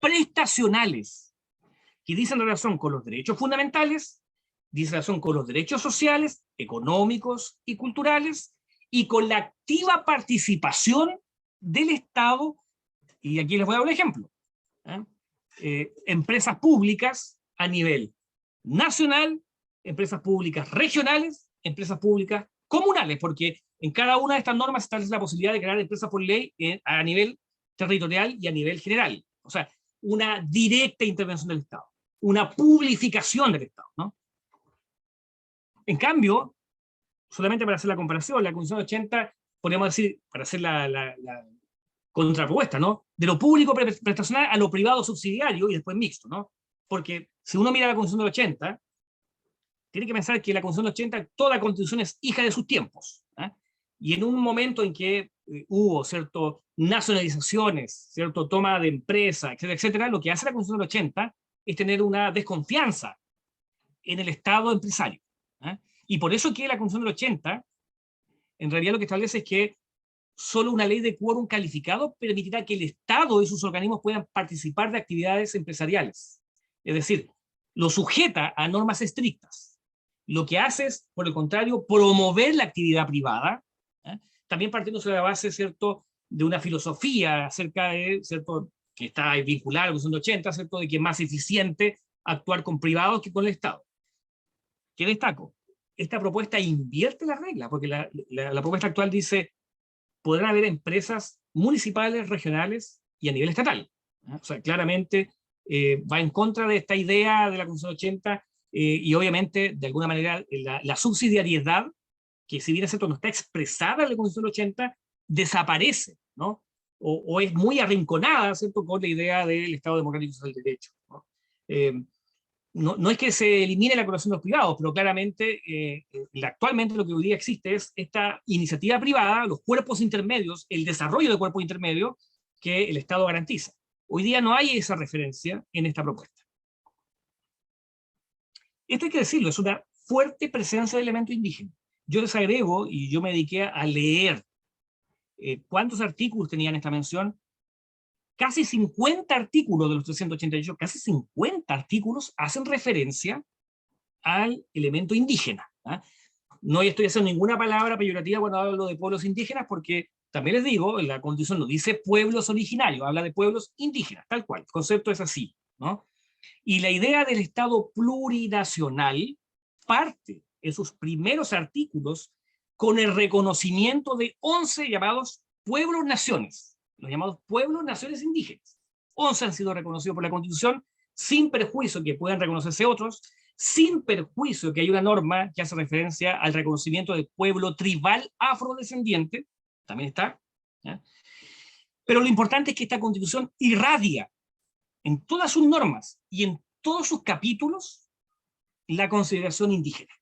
prestacionales que dicen relación con los derechos fundamentales, dicen relación con los derechos sociales, económicos y culturales, y con la activa participación del Estado. Y aquí les voy a dar un ejemplo, ¿eh? Empresas públicas a nivel nacional, empresas públicas regionales, empresas públicas comunales, porque en cada una de estas normas está la posibilidad de crear empresas por ley a nivel territorial y a nivel general. O sea, una directa intervención del Estado, una publificación del Estado, ¿no? En cambio, solamente para hacer la comparación, la Constitución 80, podríamos decir, para hacer la contrapropuesta, ¿no?, de lo público prestacional a lo privado subsidiario y después mixto, ¿no? Porque si uno mira la Constitución del 80, tiene que pensar que la Constitución del 80, toda Constitución es hija de sus tiempos, ¿eh? Y en un momento en que hubo, ¿cierto?, nacionalizaciones, ¿cierto?, toma de empresas, etcétera, etcétera, lo que hace la Constitución del 80 es tener una desconfianza en el Estado empresario, ¿eh? Y por eso que la Constitución del 80, en realidad lo que establece es que solo una ley de quórum calificado permitirá que el Estado y sus organismos puedan participar de actividades empresariales. Es decir, lo sujeta a normas estrictas. Lo que hace es, por el contrario, promover la actividad privada, ¿eh? También partiendo sobre la base, ¿cierto?, de una filosofía acerca de, ¿cierto?, que está vinculada a la Constitución del 80, ¿cierto?, de que es más eficiente actuar con privados que con el Estado. ¿Qué destaco? Esta propuesta invierte las reglas, porque la propuesta actual dice podrán haber empresas municipales, regionales y a nivel estatal. O sea, claramente va en contra de esta idea de la Constitución 80 y obviamente, de alguna manera, la subsidiariedad, que si bien es cierto no está expresada en la Constitución 80, desaparece, ¿no? O es muy arrinconada, ¿cierto?, con la idea del Estado democrático y social de derecho, ¿no? No es que se elimine la colaboración de los privados, pero claramente actualmente lo que hoy día existe es esta iniciativa privada, los cuerpos intermedios, el desarrollo de cuerpos intermedios que el Estado garantiza. Hoy día no hay esa referencia en esta propuesta. Esto hay que decirlo, es una fuerte presencia de elementos indígenas. Yo les agrego, y yo me dediqué a leer cuántos artículos tenían esta mención. Casi 50 artículos de los 388, casi 50 artículos hacen referencia al elemento indígena. No estoy haciendo ninguna palabra peyorativa cuando hablo de pueblos indígenas, porque también les digo, la Constitución no dice pueblos originarios, habla de pueblos indígenas, tal cual, el concepto es así, ¿no? Y la idea del Estado plurinacional parte en sus primeros artículos con el reconocimiento de 11 llamados pueblos-naciones, los llamados pueblos-naciones indígenas. 11 han sido reconocidos por la Constitución, sin perjuicio que puedan reconocerse otros, sin perjuicio que hay una norma que hace referencia al reconocimiento del pueblo tribal afrodescendiente, también está, ¿ya? Pero lo importante es que esta Constitución irradia en todas sus normas y en todos sus capítulos la consideración indígena.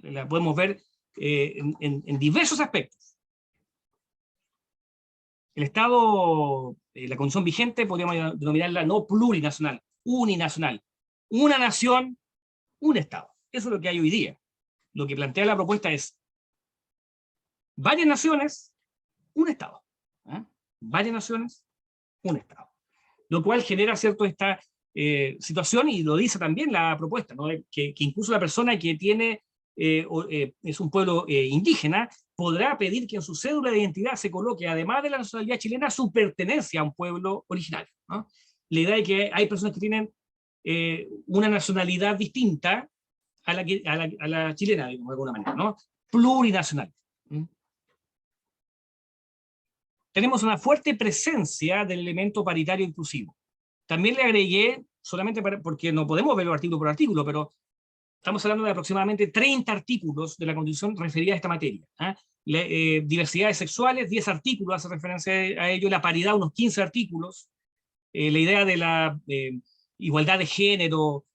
La podemos ver en diversos aspectos. El Estado, la Constitución vigente, podríamos denominarla no plurinacional, uninacional. Una nación, un Estado. Eso es lo que hay hoy día. Lo que plantea la propuesta es varias naciones, un Estado. Varias naciones, un Estado. Lo cual genera, ¿cierto?, esta situación, y lo dice también la propuesta, ¿no?, que incluso la persona que tiene, es un pueblo indígena, podrá pedir que en su cédula de identidad se coloque, además de la nacionalidad chilena, su pertenencia a un pueblo originario, ¿no? La idea es que hay personas que tienen una nacionalidad distinta a la chilena, digamos, de alguna manera, ¿no? Plurinacional. Tenemos una fuerte presencia del elemento paritario inclusivo. También le agregué, solamente porque no podemos verlo artículo por artículo, pero estamos hablando de aproximadamente 30 artículos de la Constitución referidos a esta materia. Diversidades sexuales, 10 artículos hace referencia a ello, la paridad, unos 15 artículos, la idea de la igualdad de género,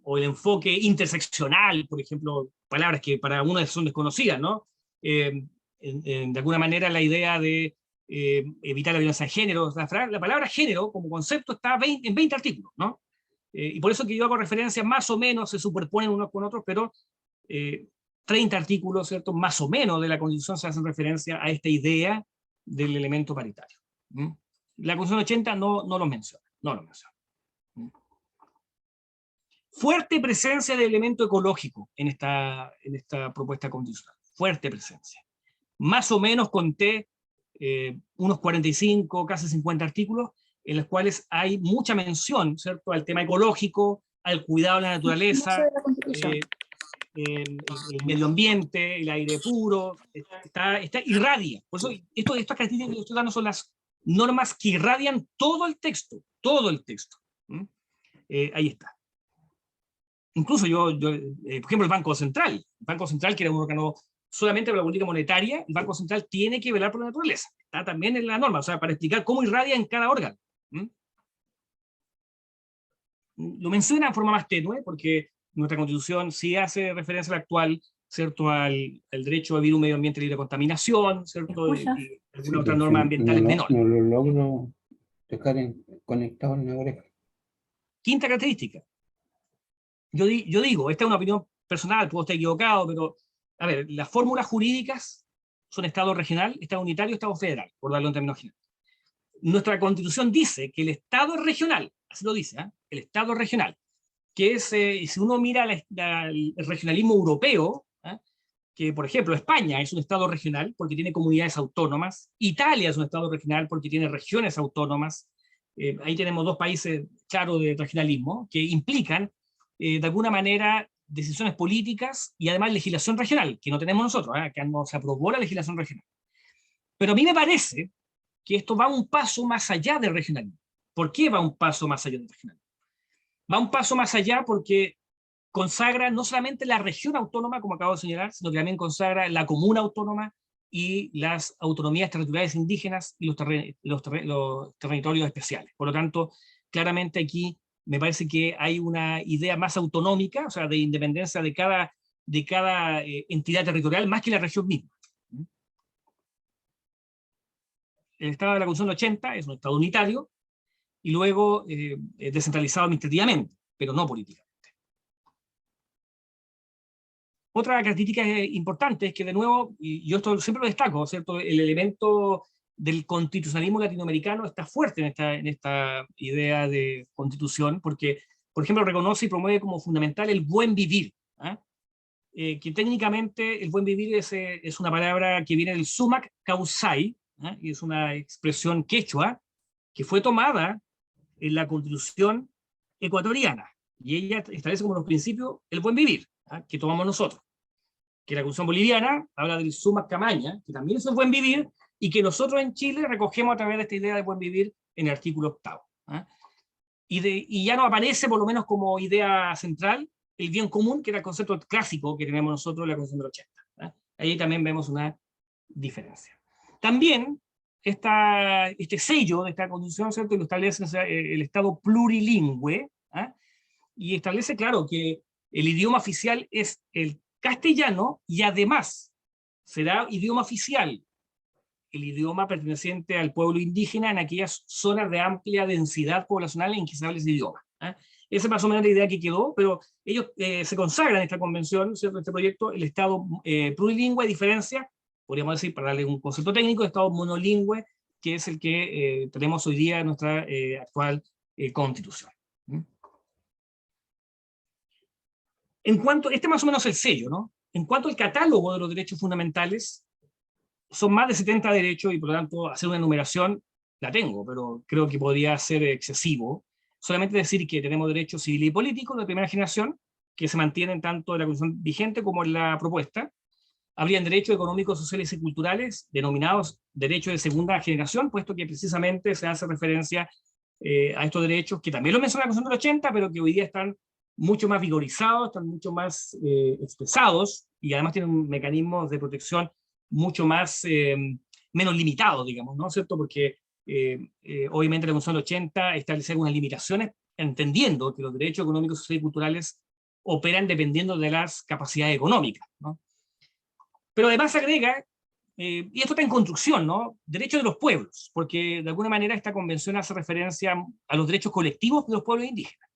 o el enfoque interseccional, por ejemplo, palabras que para uno son desconocidas, ¿no? De alguna manera la idea de evitar la violencia de género, la palabra género como concepto está en 20 artículos, ¿no? Y por eso que yo hago referencia, más o menos se superponen unos con otros, pero 30 artículos, ¿cierto?, más o menos de la Constitución se hacen referencia a esta idea del elemento paritario. La Constitución 80 no lo menciona, no lo menciona. Fuerte presencia del elemento ecológico en esta propuesta constitucional, fuerte presencia. Más o menos conté unos 45, casi 50 artículos, en los cuales hay mucha mención, ¿cierto?, al tema ecológico, al cuidado de la naturaleza, el medio ambiente, el aire puro, está irradia. Por eso, estas características que estoy dando son las normas que irradian todo el texto, todo el texto. Ahí está. Incluso por ejemplo, el Banco Central, que era un órgano solamente para la política monetaria, el Banco Central tiene que velar por la naturaleza. Está también en la norma, o sea, para explicar cómo irradia en cada órgano. Lo menciona de forma más tenue, porque nuestra Constitución sí hace referencia al actual, ¿cierto?, al derecho a vivir un medio ambiente libre de contaminación, ¿cierto?, y algunas otras normas ambientales menores. No lo logro dejar conectado en la oreja. Quinta característica. Yo digo, esta es una opinión personal, puedo estar equivocado, pero, a ver, las fórmulas jurídicas son Estado regional, Estado unitario, Estado federal, por darlo en términos generales. Nuestra Constitución dice que el Estado es regional, así lo dice, el Estado es regional, que es, si uno mira el regionalismo europeo, que por ejemplo España es un Estado regional porque tiene comunidades autónomas, Italia es un Estado regional porque tiene regiones autónomas, ahí tenemos dos países claros de regionalismo, que implican de alguna manera decisiones políticas y además legislación regional, que no tenemos nosotros, que no se aprobó la legislación regional. Pero a mí me parece que esto va un paso más allá del regionalismo. ¿Por qué va un paso más allá del regionalismo? Va un paso más allá porque consagra no solamente la región autónoma, como acabo de señalar, sino que también consagra la comuna autónoma y las autonomías territoriales indígenas y los territorios especiales. Por lo tanto, claramente aquí me parece que hay una idea más autonómica, o sea, de independencia de cada entidad territorial, más que la región misma. El Estado de la Constitución del 80 es un Estado unitario y luego descentralizado administrativamente, pero no políticamente. Otra característica importante es que, de nuevo, y yo esto siempre lo destaco, ¿cierto? El elemento del constitucionalismo latinoamericano está fuerte en esta idea de constitución, porque, por ejemplo, reconoce y promueve como fundamental el buen vivir, que técnicamente el buen vivir es una palabra que viene del sumac causai, y es una expresión quechua que fue tomada en la constitución ecuatoriana, y ella establece como los principios el buen vivir, que tomamos nosotros, que la Constitución boliviana habla del sumac camaña, que también es el buen vivir, y que nosotros en Chile recogemos a través de esta idea de buen vivir en el artículo 8. Y ya no aparece, por lo menos como idea central, el bien común, que era el concepto clásico que tenemos nosotros en la Constitución del 80. Ahí también vemos una diferencia. También este sello de esta Constitución, ¿cierto?, lo establece el Estado plurilingüe, y establece, claro, que el idioma oficial es el castellano y además será idioma oficial el idioma perteneciente al pueblo indígena en aquellas zonas de amplia densidad poblacional en que se habla ese idioma. Esa es más o menos la idea que quedó, pero ellos se consagran en esta convención, ¿cierto?, en este proyecto, el Estado plurilingüe, a diferencia, podríamos decir, para darle un concepto técnico, el Estado monolingüe, que es el que tenemos hoy día en nuestra actual Constitución. En cuanto, este más o menos el sello, ¿no? En cuanto al catálogo de los derechos fundamentales, son más de 70 derechos y por lo tanto hacer una enumeración la tengo, pero creo que podría ser excesivo. Solamente decir que tenemos derechos civiles y políticos de primera generación, que se mantienen tanto en la Constitución vigente como en la propuesta. Habrían derechos económicos, sociales y culturales, denominados derechos de segunda generación, puesto que precisamente se hace referencia a estos derechos, que también lo menciona la Constitución del 80, pero que hoy día están mucho más vigorizados, están mucho más expresados, y además tienen un mecanismo de protección mucho más, menos limitado, digamos, ¿no es cierto? Porque obviamente la Constitución del 80 establece algunas limitaciones, entendiendo que los derechos económicos, sociales y culturales operan dependiendo de las capacidades económicas, ¿no? Pero además agrega, y esto está en construcción, ¿no?, derechos de los pueblos, porque de alguna manera esta convención hace referencia a los derechos colectivos de los pueblos indígenas.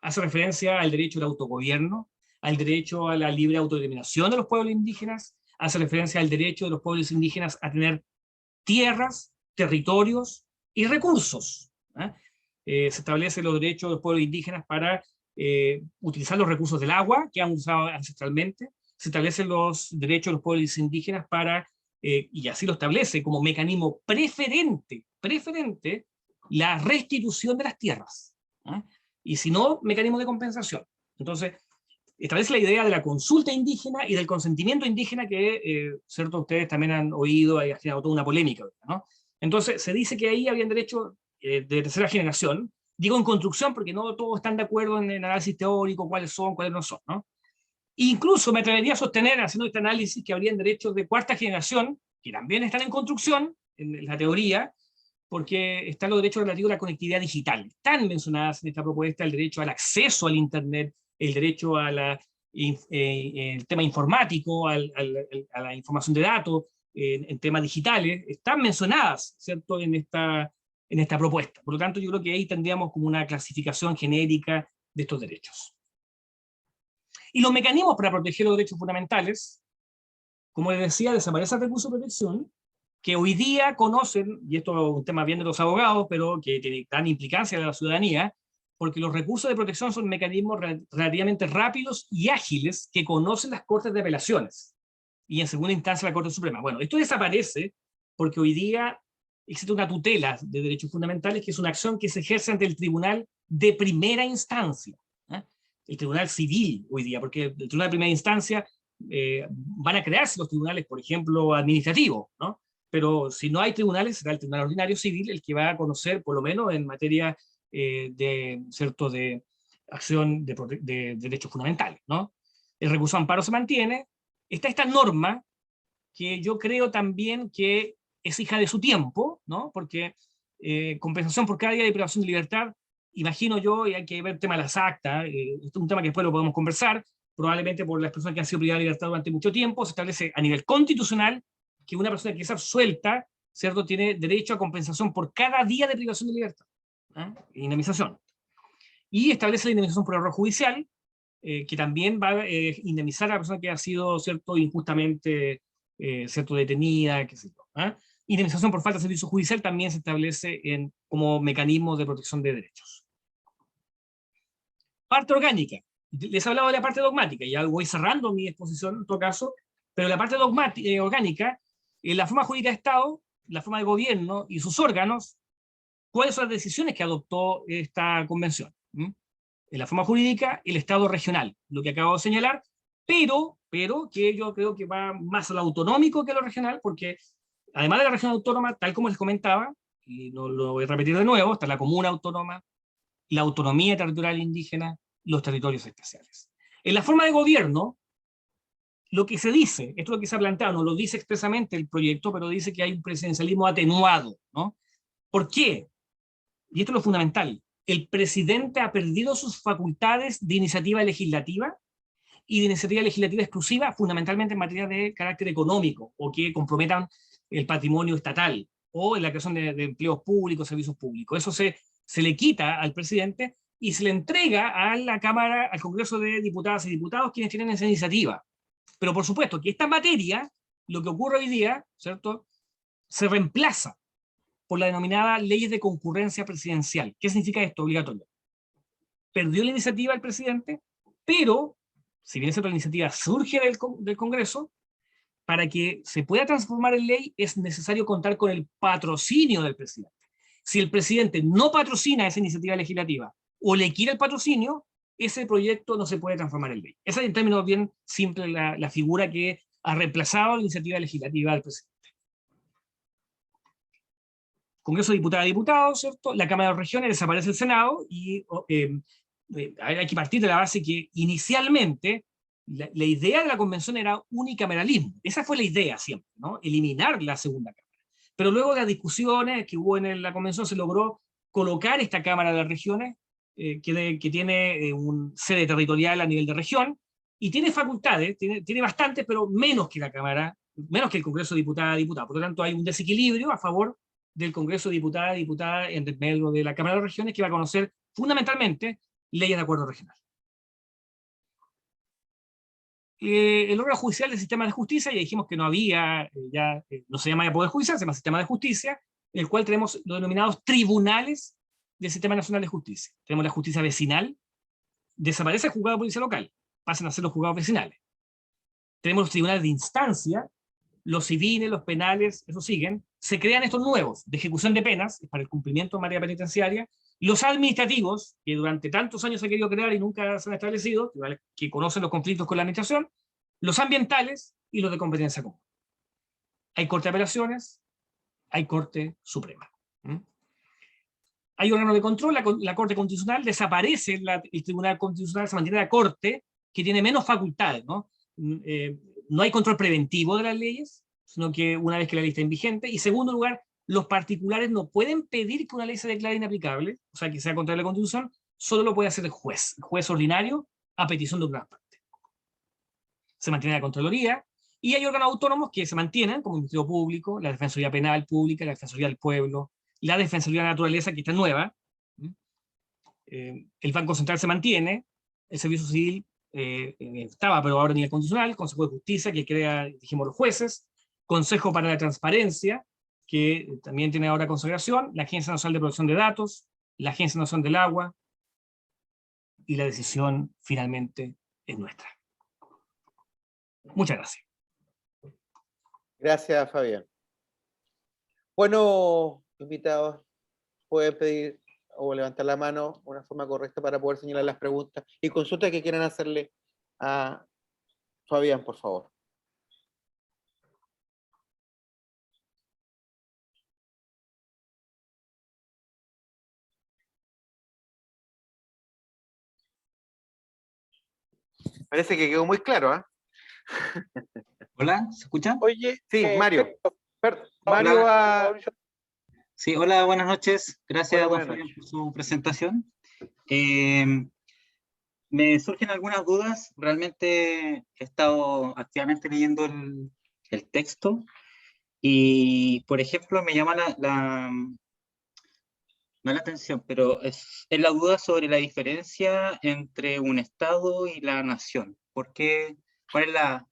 Hace referencia al derecho al autogobierno, al derecho a la libre autodeterminación de los pueblos indígenas, hace referencia al derecho de los pueblos indígenas a tener tierras, territorios y recursos. Se establecen los derechos de los pueblos indígenas para utilizar los recursos del agua que han usado ancestralmente. Se establecen los derechos de los pueblos indígenas para, y así lo establece como mecanismo preferente, la restitución de las tierras. Y si no, mecanismo de compensación. Entonces, establece la idea de la consulta indígena y del consentimiento indígena que, cierto, ustedes también han oído, ha generado toda una polémica, ¿no? Entonces, se dice que ahí habían derechos de tercera generación, digo en construcción porque no todos están de acuerdo en el análisis teórico, cuáles son, cuáles no son, ¿no? Incluso me atrevería a sostener, haciendo este análisis, que habrían derechos de cuarta generación, que también están en construcción, en la teoría, porque están los derechos relativos a la conectividad digital. Están mencionadas en esta propuesta el derecho al acceso al Internet, el derecho a el tema informático, a la información de datos, en temas digitales, están mencionadas, ¿cierto?, en esta propuesta. Por lo tanto, yo creo que ahí tendríamos como una clasificación genérica de estos derechos. Y los mecanismos para proteger los derechos fundamentales, como les decía, desaparece el recurso de protección, que hoy día conocen, y esto es un tema bien de los abogados, pero que tiene gran implicancia de la ciudadanía, porque los recursos de protección son mecanismos relativamente rápidos y ágiles que conocen las Cortes de Apelaciones, y en segunda instancia la Corte Suprema. Bueno, esto desaparece porque hoy día existe una tutela de derechos fundamentales, que es una acción que se ejerce ante el tribunal de primera instancia, el tribunal civil hoy día, porque el tribunal de primera instancia van a crearse los tribunales, por ejemplo, administrativos, ¿no? pero si no hay tribunales, será el Tribunal Ordinario Civil el que va a conocer, por lo menos en materia ¿cierto?, de acción de derechos fundamentales, ¿no? El recurso de amparo se mantiene. Está esta norma que yo creo también que es hija de su tiempo, ¿no? Porque compensación por cada día de privación de libertad, imagino yo, y hay que ver el tema de las actas, esto es un tema que después lo podemos conversar, probablemente por las personas que han sido privadas de libertad durante mucho tiempo, se establece a nivel constitucional que una persona que es absuelta, ¿cierto?, tiene derecho a compensación por cada día de privación de libertad, indemnización. Y establece la indemnización por error judicial, que también va a indemnizar a la persona que ha sido, ¿cierto?, injustamente ¿cierto?, detenida, qué sé yo. Indemnización por falta de servicio judicial también se establece como mecanismo de protección de derechos. Parte orgánica. Les he hablado de la parte dogmática, ya voy cerrando mi exposición en todo caso, pero la parte orgánica, la forma jurídica de Estado, la forma de gobierno y sus órganos, ¿cuáles son las decisiones que adoptó esta convención? En la forma jurídica, el Estado regional, lo que acabo de señalar, pero que yo creo que va más a lo autonómico que a lo regional, porque además de la región autónoma, tal como les comentaba, y no lo voy a repetir de nuevo, está la comuna autónoma, la autonomía territorial indígena, los territorios especiales. En la forma de gobierno, lo que se dice, esto es lo que se ha planteado, no lo dice expresamente el proyecto, pero dice que hay un presidencialismo atenuado, ¿no? ¿Por qué? Y esto es lo fundamental. El presidente ha perdido sus facultades de iniciativa legislativa y de iniciativa legislativa exclusiva, fundamentalmente en materia de carácter económico, o que comprometan el patrimonio estatal, o en la creación de empleos públicos, servicios públicos. Eso se le quita al presidente y se le entrega a la Cámara, al Congreso de Diputadas y Diputados, quienes tienen esa iniciativa. Pero por supuesto que esta materia, lo que ocurre hoy día, ¿cierto?, se reemplaza por la denominada leyes de concurrencia presidencial. ¿Qué significa esto? Obligatorio. Perdió la iniciativa el presidente, pero, si bien esa iniciativa surge del Congreso, para que se pueda transformar en ley es necesario contar con el patrocinio del presidente. Si el presidente no patrocina esa iniciativa legislativa o le quita el patrocinio, ese proyecto no se puede transformar en ley. Esa es en términos bien simples la figura que ha reemplazado la iniciativa legislativa del presidente. Congreso de Diputadas y Diputados, ¿cierto? La Cámara de Regiones, desaparece el Senado, y hay que partir de la base que inicialmente la idea de la convención era unicameralismo. Esa fue la idea siempre, ¿no? Eliminar la segunda cámara. Pero luego de las discusiones que hubo en la convención se logró colocar esta Cámara de las Regiones, que tiene un sede territorial a nivel de región, y tiene facultades, tiene bastantes, pero menos que la Cámara, menos que el Congreso de Diputadas y Diputados. Por lo tanto, hay un desequilibrio a favor del Congreso de Diputadas y Diputadas en medio de la Cámara de Regiones, que va a conocer fundamentalmente leyes de acuerdo regional. El órgano judicial del sistema de justicia, ya dijimos que no había, no se llama ya Poder Judicial, se llama Sistema de Justicia, en el cual tenemos los denominados tribunales del Sistema Nacional de Justicia. Tenemos la justicia vecinal, desaparece el juzgado de policía local, pasan a ser los juzgados vecinales. Tenemos los tribunales de instancia, los civiles, los penales, eso siguen. Se crean estos nuevos, de ejecución de penas, para el cumplimiento en materia penitenciaria, los administrativos, que durante tantos años se ha querido crear y nunca se han establecido, que conocen los conflictos con la administración, los ambientales y los de competencia común. Hay Corte de Apelaciones, hay Corte Suprema. Hay órganos de control, la Corte Constitucional, desaparece el Tribunal Constitucional, se mantiene la Corte, que tiene menos facultades, ¿no? No hay control preventivo de las leyes, sino que una vez que la ley está en vigente. Y segundo lugar, los particulares no pueden pedir que una ley se declare inaplicable, o sea, que sea contra la Constitución, solo lo puede hacer el juez ordinario, a petición de una parte. Se mantiene la Contraloría, y hay órganos autónomos que se mantienen, como el Ministerio Público, la Defensoría Penal Pública, la Defensoría del Pueblo, la Defensoría de la Naturaleza, que está nueva, el Banco Central se mantiene, el Servicio Civil estaba, pero ahora a nivel constitucional, Consejo de Justicia, que crea, dijimos, los jueces, Consejo para la Transparencia, que también tiene ahora consagración, la Agencia Nacional de Protección de Datos, la Agencia Nacional del Agua, y la decisión finalmente es nuestra. Muchas gracias. Gracias, Fabián. Bueno, invitados, pueden pedir o levantar la mano de una forma correcta para poder señalar las preguntas y consultas que quieran hacerle a Fabián, por favor. Parece que quedó muy claro, ¿ah? Hola, ¿se escucha? Oye, Sí, Mario. Mario Hola. va... Sí, hola, buenas noches. Gracias, Hola, don buenas Fabián, noches. por su presentación. Me surgen algunas dudas. Realmente he estado activamente leyendo el texto y, por ejemplo, me llama no la atención, pero es la duda sobre la diferencia entre un Estado y la nación. ¿Por qué? ¿Cuál es la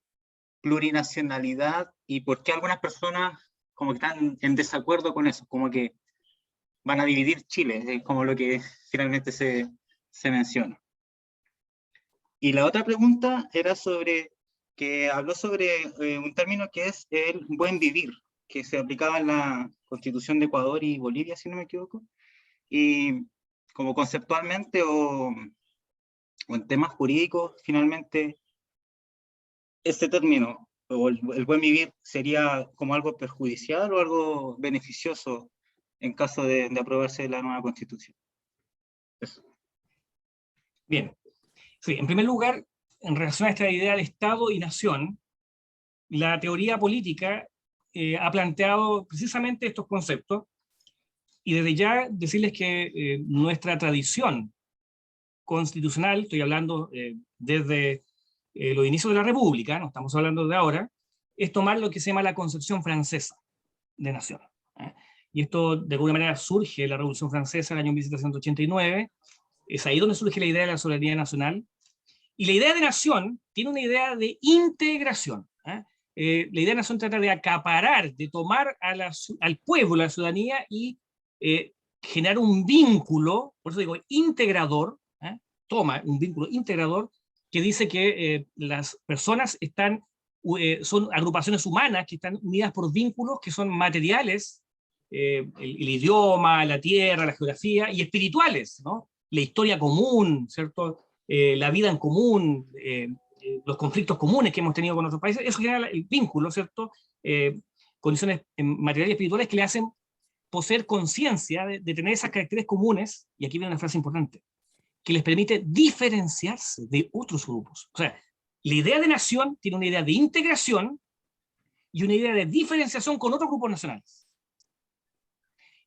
plurinacionalidad y por qué algunas personas como que están en desacuerdo con eso? Como que van a dividir Chile, es como lo que finalmente se menciona. Y la otra pregunta era sobre, que habló sobre un término que es el buen vivir, que se aplicaba en la Constitución de Ecuador y Bolivia, si no me equivoco, y como conceptualmente o en temas jurídicos, finalmente, este término, o el buen vivir, sería como algo perjudicial o algo beneficioso en caso de aprobarse la nueva Constitución. Eso. Bien. Sí, en primer lugar, en relación a esta idea de Estado y nación, la teoría política ha planteado precisamente estos conceptos, y desde ya decirles que nuestra tradición constitucional, estoy hablando desde los inicios de la República, no estamos hablando de ahora, es tomar lo que se llama la concepción francesa de nación. Y esto de alguna manera surge de la Revolución Francesa en el año 1789, es ahí donde surge la idea de la soberanía nacional, y la idea de nación tiene una idea de integración. La idea de nación trata de acaparar, de tomar al pueblo, a la ciudadanía, y generar un vínculo, por eso digo integrador, toma un vínculo integrador que dice que las personas son agrupaciones humanas que están unidas por vínculos que son materiales, el idioma, la tierra, la geografía, y espirituales, ¿no? La historia común, ¿cierto? La vida en común, los conflictos comunes que hemos tenido con otros países, eso genera el vínculo, ¿cierto? Condiciones materiales y espirituales que le hacen poseer conciencia de tener esas caracteres comunes, y aquí viene una frase importante, que les permite diferenciarse de otros grupos. O sea, la idea de nación tiene una idea de integración y una idea de diferenciación con otros grupos nacionales.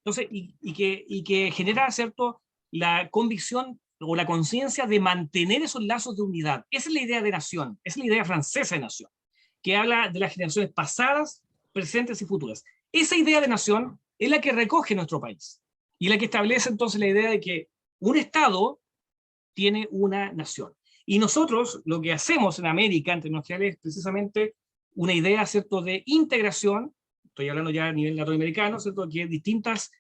Entonces, y que genera, ¿cierto?, la convicción o la conciencia de mantener esos lazos de unidad. Esa es la idea de nación, esa es la idea francesa de nación, que habla de las generaciones pasadas, presentes y futuras. Esa idea de nación es la que recoge nuestro país, y la que establece entonces la idea de que un Estado tiene una nación. Y nosotros lo que hacemos en América, en términos generales, es precisamente una idea, ¿cierto?, de integración. Estoy hablando ya a nivel latinoamericano, ¿cierto?, que distintos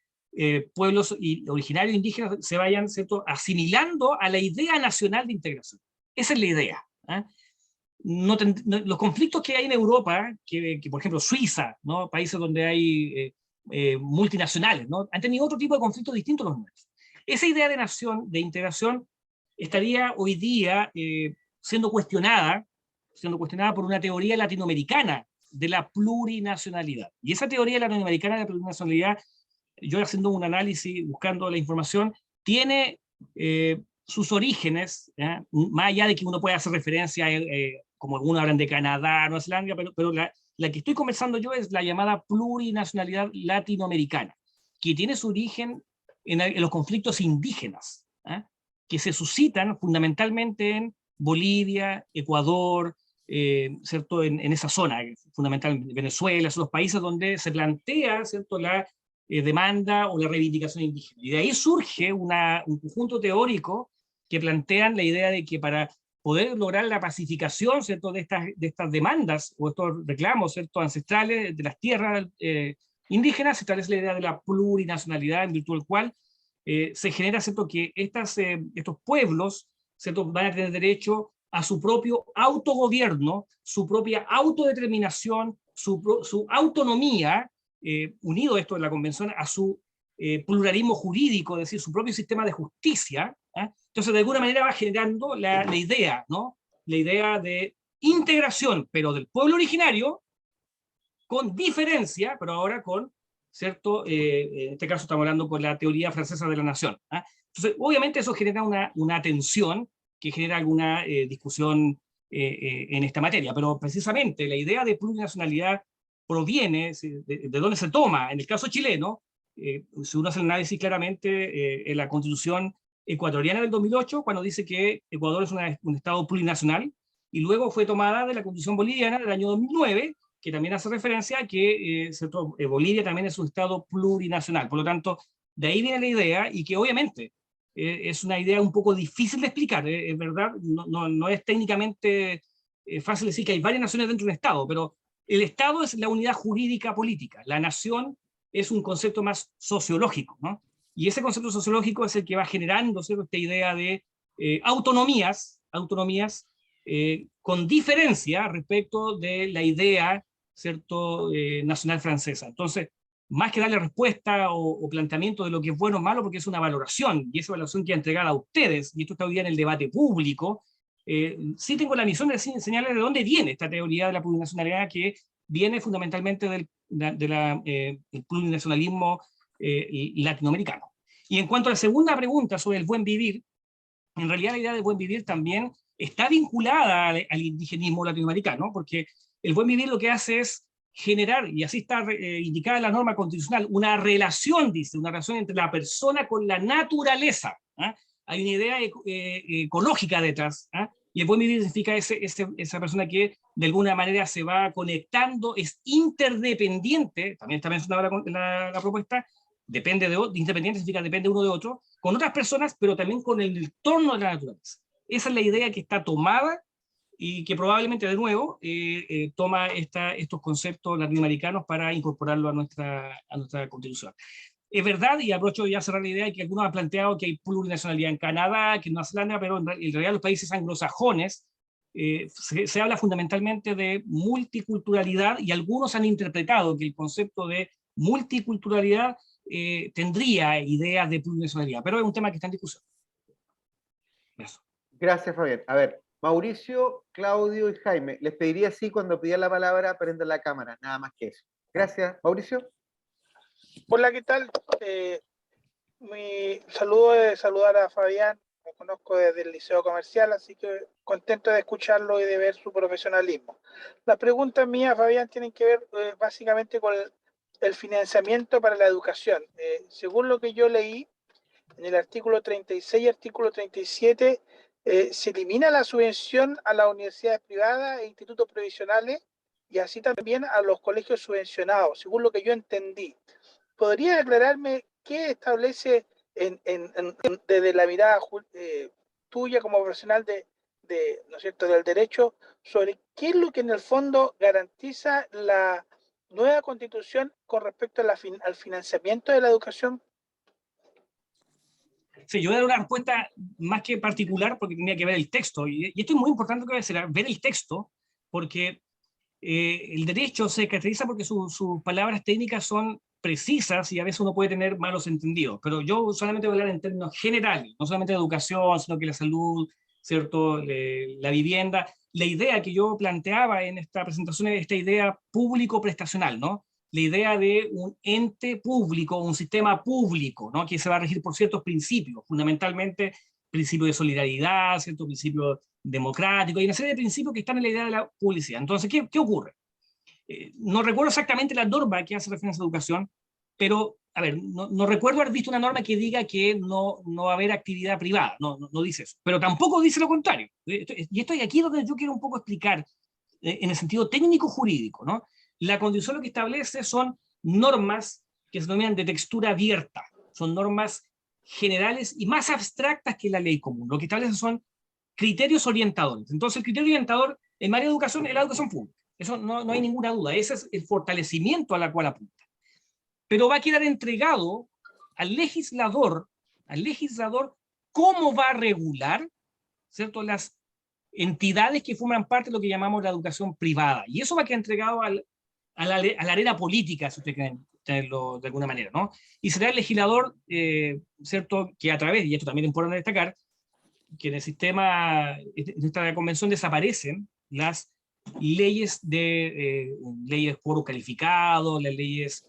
pueblos originarios indígenas se vayan, ¿cierto?, asimilando a la idea nacional de integración. Esa es la idea. Los conflictos que hay en Europa, que por ejemplo Suiza, ¿no?, países donde hay multinacionales, ¿no?, han tenido otro tipo de conflictos distintos a los nuestros. Esa idea de nación, de integración, estaría hoy día siendo cuestionada por una teoría latinoamericana de la plurinacionalidad. Y esa teoría latinoamericana de la plurinacionalidad, yo haciendo un análisis, buscando la información, tiene sus orígenes, más allá de que uno pueda hacer referencia a, como algunos hablan de Canadá, Nueva Zelanda, pero la que estoy conversando yo es la llamada plurinacionalidad latinoamericana, que tiene su origen en los conflictos indígenas, que se suscitan fundamentalmente en Bolivia, Ecuador, ¿cierto?, en esa zona, fundamentalmente Venezuela, son los países donde se plantea, ¿cierto?, la demanda o la reivindicación indígena. Y de ahí surge un conjunto teórico que plantean la idea de que para poder lograr la pacificación, ¿cierto?, de estas demandas o estos reclamos, ¿cierto?, ancestrales de las tierras indígenas, se establece la idea de la plurinacionalidad, en virtud del cual se genera, ¿cierto?, que estos pueblos, ¿cierto?, van a tener derecho a su propio autogobierno, su propia autodeterminación, su autonomía, unido esto en la convención a su pluralismo jurídico, es decir, su propio sistema de justicia. Entonces, de alguna manera va generando la idea, ¿no?, la idea de integración, pero del pueblo originario, con diferencia, pero ahora con, ¿cierto? En este caso estamos hablando con la teoría francesa de la nación. Entonces, obviamente eso genera una tensión que genera alguna discusión en esta materia. Pero precisamente la idea de plurinacionalidad proviene, de dónde se toma. En el caso chileno, si uno hace el análisis claramente, en la Constitución ecuatoriana del 2008, cuando dice que Ecuador es un Estado plurinacional, y luego fue tomada de la Constitución boliviana del año 2009, que también hace referencia a que Bolivia también es un Estado plurinacional. Por lo tanto, de ahí viene la idea, y que obviamente es una idea un poco difícil de explicar, es verdad, no es técnicamente fácil decir que hay varias naciones dentro de un Estado, pero el Estado es la unidad jurídica política, la nación es un concepto más sociológico, ¿no? Y ese concepto sociológico es el que va generando, ¿cierto?, esta idea de autonomías con diferencia respecto de la idea, ¿cierto?, nacional francesa. Entonces, más que darle respuesta o planteamiento de lo que es bueno o malo, porque es una valoración, y esa valoración que entregar a ustedes, y esto está hoy día en el debate público, sí tengo la misión de enseñarles de dónde viene esta teoría de la plurinacionalidad, que viene fundamentalmente del plurinacionalismo latinoamericano. Y en cuanto a la segunda pregunta sobre el buen vivir, en realidad la idea del buen vivir también está vinculada al indigenismo latinoamericano, porque el buen vivir lo que hace es generar, y así está indicada en la norma constitucional, una relación, dice, una relación entre la persona con la naturaleza. ¿Ah? Hay una idea ecológica detrás, ¿ah? Y el buen vivir significa esa persona que de alguna manera se va conectando, es interdependiente, también está mencionada la propuesta, independiente significa depende uno de otro, con otras personas, pero también con el entorno de la naturaleza. Esa es la idea que está tomada y que probablemente, de nuevo, toma estos conceptos latinoamericanos para incorporarlo a nuestra Constitución. Es verdad, y aprovecho ya a cerrar la idea, que algunos han planteado que hay plurinacionalidad en Canadá, que en Nueva Zelanda, pero en realidad los países anglosajones se habla fundamentalmente de multiculturalidad, y algunos han interpretado que el concepto de multiculturalidad tendría ideas de plurinacionalidad, pero es un tema que está en discusión. Eso. Gracias, Fabián. A ver, Mauricio, Claudio y Jaime, les pediría así cuando pidan la palabra, prendan la cámara, nada más que eso. Gracias, Mauricio. Hola, ¿qué tal? Mi saludo es saludar a Fabián, lo conozco desde el Liceo Comercial, así que contento de escucharlo y de ver su profesionalismo. Las preguntas mías, Fabián, tienen que ver básicamente con el financiamiento para la educación. Según lo que yo leí, en el artículo 36 y artículo 37, se elimina la subvención a las universidades privadas e institutos previsionales y así también a los colegios subvencionados, según lo que yo entendí. ¿Podría aclararme qué establece desde la mirada tuya como profesional ¿no es cierto?, del derecho, sobre qué es lo que en el fondo garantiza la nueva constitución con respecto a al financiamiento de la educación? Sí, yo voy a dar una respuesta más que particular porque tenía que ver el texto, y esto es muy importante que voy a ver el texto, porque el derecho se caracteriza porque sus palabras técnicas son precisas y a veces uno puede tener malos entendidos, pero yo solamente voy a hablar en términos generales, no solamente de educación, sino que la salud, ¿cierto?, la vivienda. La idea que yo planteaba en esta presentación es esta idea público-prestacional, ¿no? La idea de un ente público, un sistema público, ¿no?, que se va a regir por ciertos principios, fundamentalmente principios de solidaridad, ciertos principios democráticos, y una serie de principios que están en la idea de la publicidad. Entonces, ¿qué ocurre? No recuerdo exactamente la norma que hace referencia a educación, pero, a ver, no recuerdo haber visto una norma que diga que no va a haber actividad privada, no dice eso, pero tampoco dice lo contrario. Y esto aquí es donde yo quiero un poco explicar, en el sentido técnico-jurídico, ¿no? La Constitución lo que establece son normas que se denominan de textura abierta, son normas generales y más abstractas que la ley común. Lo que establece son criterios orientadores. Entonces, el criterio orientador en materia de educación es la educación pública. Eso no hay ninguna duda. Ese es el fortalecimiento a la cual apunta. Pero va a quedar entregado al legislador cómo va a regular, ¿cierto?, las entidades que forman parte de lo que llamamos la educación privada. Y eso va a quedar entregado a la arena política, si ustedes quieren tenerlo de alguna manera, ¿no? Y será el legislador, ¿cierto?, que a través, y esto también es importante destacar, que en el sistema, en esta convención desaparecen las leyes leyes por calificado, las leyes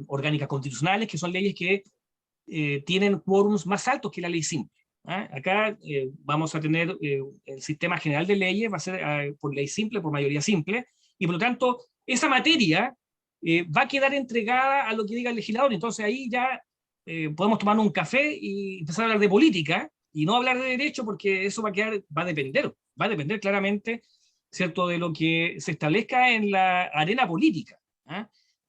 orgánicas constitucionales, que son leyes que tienen quórums más altos que la ley simple. Acá vamos a tener el sistema general de leyes, va a ser por ley simple, por mayoría simple, y por lo tanto esa materia va a quedar entregada a lo que diga el legislador. Entonces ahí ya podemos tomar un café y empezar a hablar de política y no hablar de derecho, porque eso va a depender claramente, ¿cierto?, de lo que se establezca en la arena política.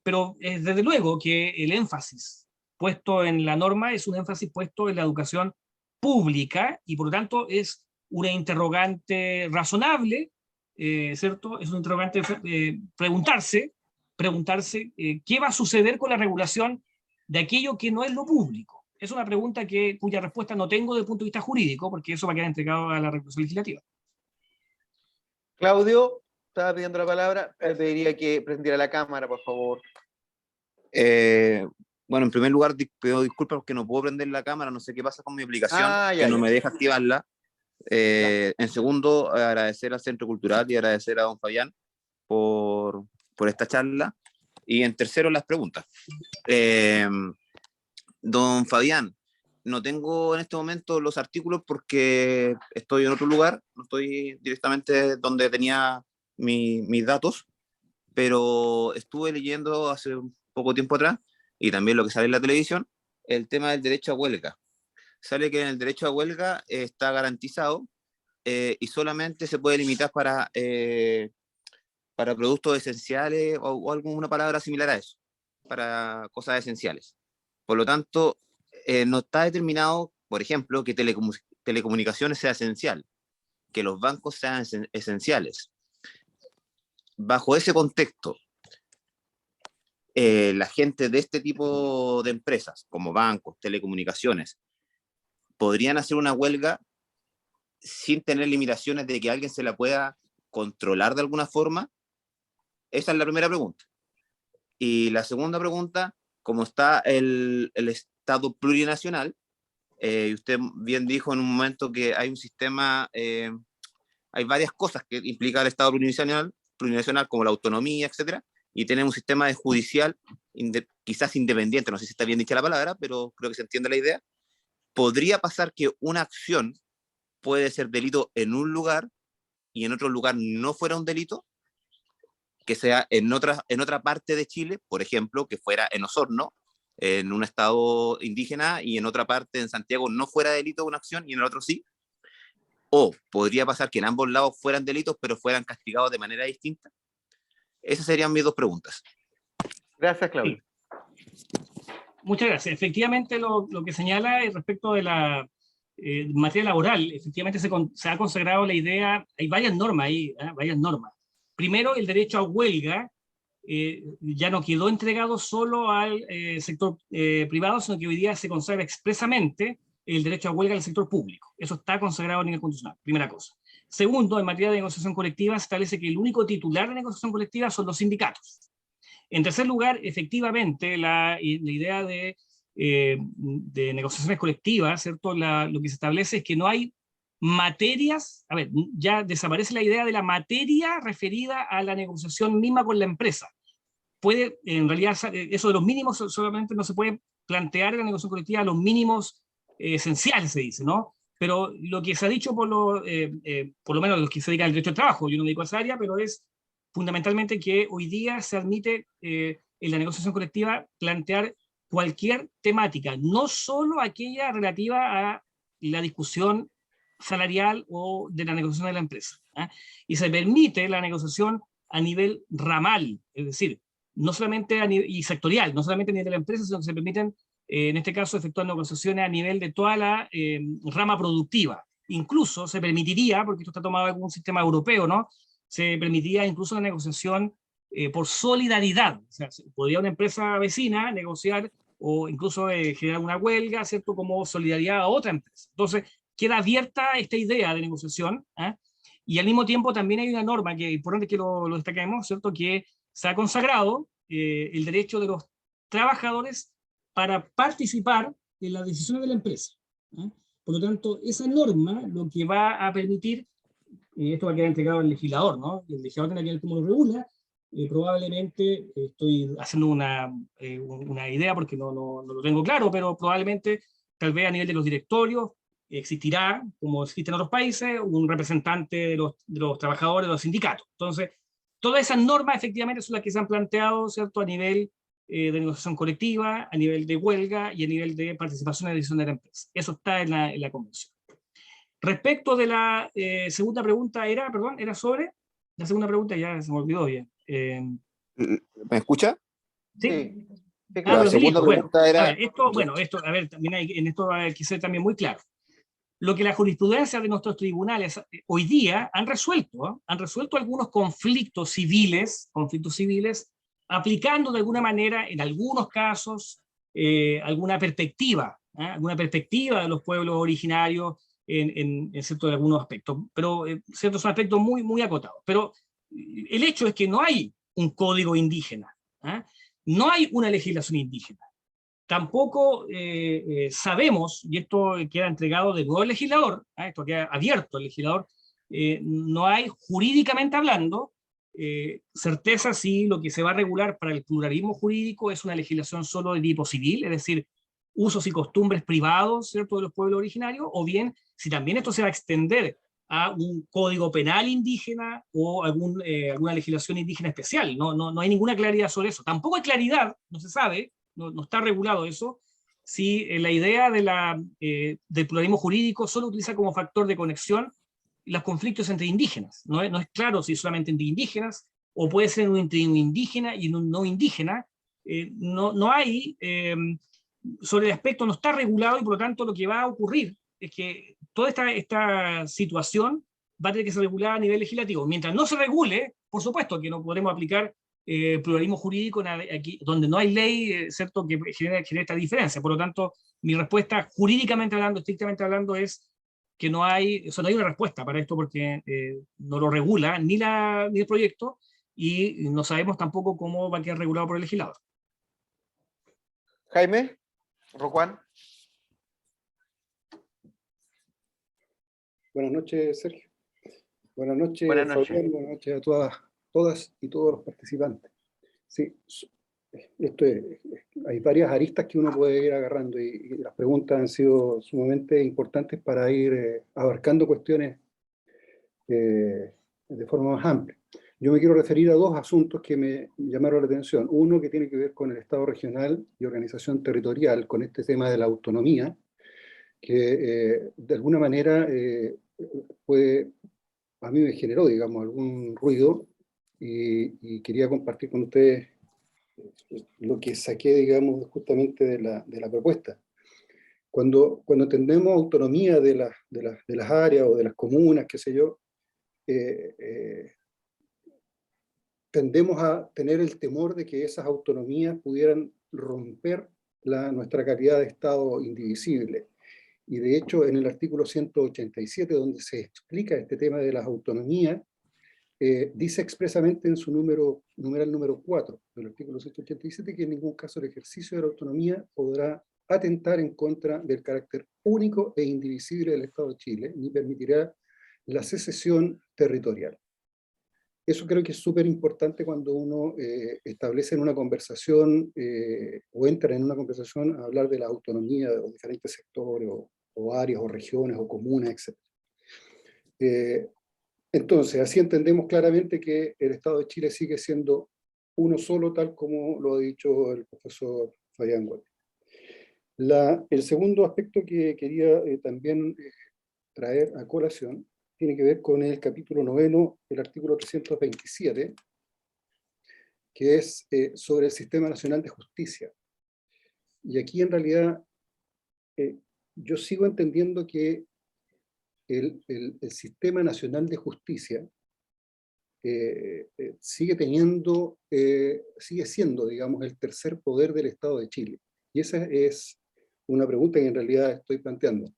Pero desde luego que el énfasis puesto en la norma es un énfasis puesto en la educación pública, y por lo tanto es una interrogante razonable, ¿cierto? Es un interrogante preguntarse qué va a suceder con la regulación de aquello que no es lo público. Es una pregunta cuya respuesta no tengo desde el punto de vista jurídico, porque eso va a quedar entregado a la regulación legislativa. Claudio, estaba pidiendo la palabra. Le pediría que prendiera la cámara, por favor. Bueno, en primer lugar, pido disculpas porque no puedo prender la cámara, no sé qué pasa con mi aplicación, Ya, que no ya. me deja activarla. En segundo, agradecer al Centro Cultural y agradecer a don Fabián por esta charla. Y en tercero, las preguntas. Don Fabián, no tengo en este momento los artículos porque estoy en otro lugar, no estoy directamente donde tenía mis datos, pero estuve leyendo hace un poco tiempo atrás, y también lo que sale en la televisión, el tema del derecho a huelga. Sale que en el derecho a huelga está garantizado y solamente se puede limitar para productos esenciales o alguna palabra similar a eso, para cosas esenciales. Por lo tanto, no está determinado, por ejemplo, que telecomunicaciones sea esencial, que los bancos sean esenciales. Bajo ese contexto, la gente de este tipo de empresas, como bancos, telecomunicaciones, podrían hacer una huelga sin tener limitaciones de que alguien se la pueda controlar de alguna forma. Esa es la primera pregunta. Y la segunda pregunta, como está el Estado plurinacional, y usted bien dijo en un momento que hay un sistema, hay varias cosas que implica el Estado plurinacional, como la autonomía, etcétera, y tenemos un sistema de judicial quizás independiente, no sé si está bien dicha la palabra, pero creo que se entiende la idea. ¿Podría pasar que una acción puede ser delito en un lugar y en otro lugar no fuera un delito? Que sea en otra parte de Chile, por ejemplo, que fuera en Osorno, en un estado indígena, y en otra parte en Santiago no fuera delito una acción y en el otro sí. O podría pasar que en ambos lados fueran delitos, pero fueran castigados de manera distinta. Esas serían mis dos preguntas. Gracias, Claudio. Muchas gracias. Efectivamente, lo que señala respecto de la materia laboral, efectivamente se ha consagrado la idea, hay varias normas ahí, varias normas. Primero, el derecho a huelga ya no quedó entregado solo al sector privado, sino que hoy día se consagra expresamente el derecho a huelga al sector público. Eso está consagrado a nivel constitucional, primera cosa. Segundo, en materia de negociación colectiva se establece que el único titular de negociación colectiva son los sindicatos. En tercer lugar, efectivamente, la idea de negociaciones colectivas, ¿cierto? Lo que se establece es que no hay materias, a ver, ya desaparece la idea de la materia referida a la negociación misma con la empresa. Puede, en realidad, eso de los mínimos solamente no se puede plantear en la negociación colectiva los mínimos esenciales, se dice, ¿no? Pero lo que se ha dicho por lo menos los que se dedican al derecho al trabajo, yo no me dedico a esa área, pero es fundamentalmente que hoy día se admite en la negociación colectiva plantear cualquier temática, no solo aquella relativa a la discusión salarial o de la negociación de la empresa. Y se permite la negociación a nivel ramal, es decir, no solamente y sectorial, no solamente a nivel de la empresa, sino que se permiten, en este caso, efectuar negociaciones a nivel de toda la rama productiva. Incluso se permitiría, porque esto está tomado de algún sistema europeo, ¿no? Se permitiría incluso la negociación por solidaridad. O sea, podría una empresa vecina negociar o incluso generar una huelga, ¿cierto?, como solidaridad a otra empresa. Entonces, queda abierta esta idea de negociación, y al mismo tiempo también hay una norma que es importante que lo destaquemos, ¿cierto?, que se ha consagrado el derecho de los trabajadores para participar en las decisiones de la empresa. Por lo tanto, esa norma lo que va a permitir, esto va a quedar entregado al legislador, ¿no? El legislador tendrá que ver cómo lo regula. Probablemente, estoy haciendo una idea porque no lo tengo claro, pero probablemente, tal vez a nivel de los directorios, existirá, como existe en otros países, un representante de los trabajadores, de los sindicatos. Entonces, todas esas normas efectivamente son las que se han planteado, ¿cierto?, a nivel de negociación colectiva, a nivel de huelga y a nivel de participación en la decisión de la empresa. Eso está en la convención. Respecto de la segunda pregunta, era sobre, la segunda pregunta ya se me olvidó ya. ¿Me escucha? ¿Sí? Sí, Ah, La los segunda delitos. pregunta Bueno, era... a ver, esto, a ver, también en esto hay que ser también muy claro. Lo que la jurisprudencia de nuestros tribunales hoy día han resuelto algunos conflictos civiles, aplicando de alguna manera, en algunos casos, alguna perspectiva de los pueblos originarios en cierto, de algunos aspectos, pero ciertos son aspectos muy, muy acotados. Pero el hecho es que no hay un código indígena, no hay una legislación indígena. Tampoco sabemos, y esto queda entregado de nuevo al legislador, esto queda abierto al legislador, no hay jurídicamente hablando certeza si lo que se va a regular para el pluralismo jurídico es una legislación solo de tipo civil, es decir, usos y costumbres privados, ¿cierto?, de los pueblos originarios, o bien si también esto se va a extender a un código penal indígena o alguna legislación indígena especial. No hay ninguna claridad sobre eso. Tampoco hay claridad, no se sabe, no está regulado eso, si la idea del pluralismo jurídico solo utiliza como factor de conexión los conflictos entre indígenas. No es claro si solamente entre indígenas, o puede ser entre un indígena y un no indígena. No hay, sobre el aspecto no está regulado, y por lo tanto lo que va a ocurrir es que toda esta situación va a tener que ser regulada a nivel legislativo. Mientras no se regule, por supuesto que no podremos aplicar pluralismo jurídico aquí, donde no hay ley, ¿cierto?, que genera esta diferencia. Por lo tanto, mi respuesta, jurídicamente hablando, estrictamente hablando, es que no hay una respuesta para esto, porque no lo regula ni el proyecto, y no sabemos tampoco cómo va a quedar regulado por el legislador. Jaime, Rojuan. Buenas noches, Sergio. Buenas noches, Buenas noches. Fabián. Buenas noches a todas y todos los participantes. Sí, hay varias aristas que uno puede ir agarrando, y las preguntas han sido sumamente importantes para ir abarcando cuestiones de forma más amplia. Yo me quiero referir a dos asuntos que me llamaron la atención. Uno que tiene que ver con el Estado regional y organización territorial, con este tema de la autonomía, que de alguna manera a mí me generó, digamos, algún ruido, y quería compartir con ustedes lo que saqué, digamos, justamente de la propuesta. Cuando entendemos autonomía de las áreas o de las comunas, qué sé yo, tendemos a tener el temor de que esas autonomías pudieran romper nuestra calidad de Estado indivisible. Y de hecho, en el artículo 187, donde se explica este tema de las autonomías, dice expresamente en su numeral número 4 del artículo 187 que en ningún caso el ejercicio de la autonomía podrá atentar en contra del carácter único e indivisible del Estado de Chile, ni permitirá la secesión territorial. Eso creo que es súper importante cuando uno establece en una conversación o entra en una conversación a hablar de la autonomía de los diferentes sectores o áreas o regiones o comunas, etc. Entonces, así entendemos claramente que el Estado de Chile sigue siendo uno solo, tal como lo ha dicho el profesor Fabián Gual. El segundo aspecto que quería también traer a colación tiene que ver con el capítulo 9, el artículo 327, que es sobre el Sistema Nacional de Justicia. Y aquí en realidad yo sigo entendiendo que el Sistema Nacional de Justicia sigue siendo, digamos, el tercer poder del Estado de Chile. Y esa es una pregunta que en realidad estoy planteando.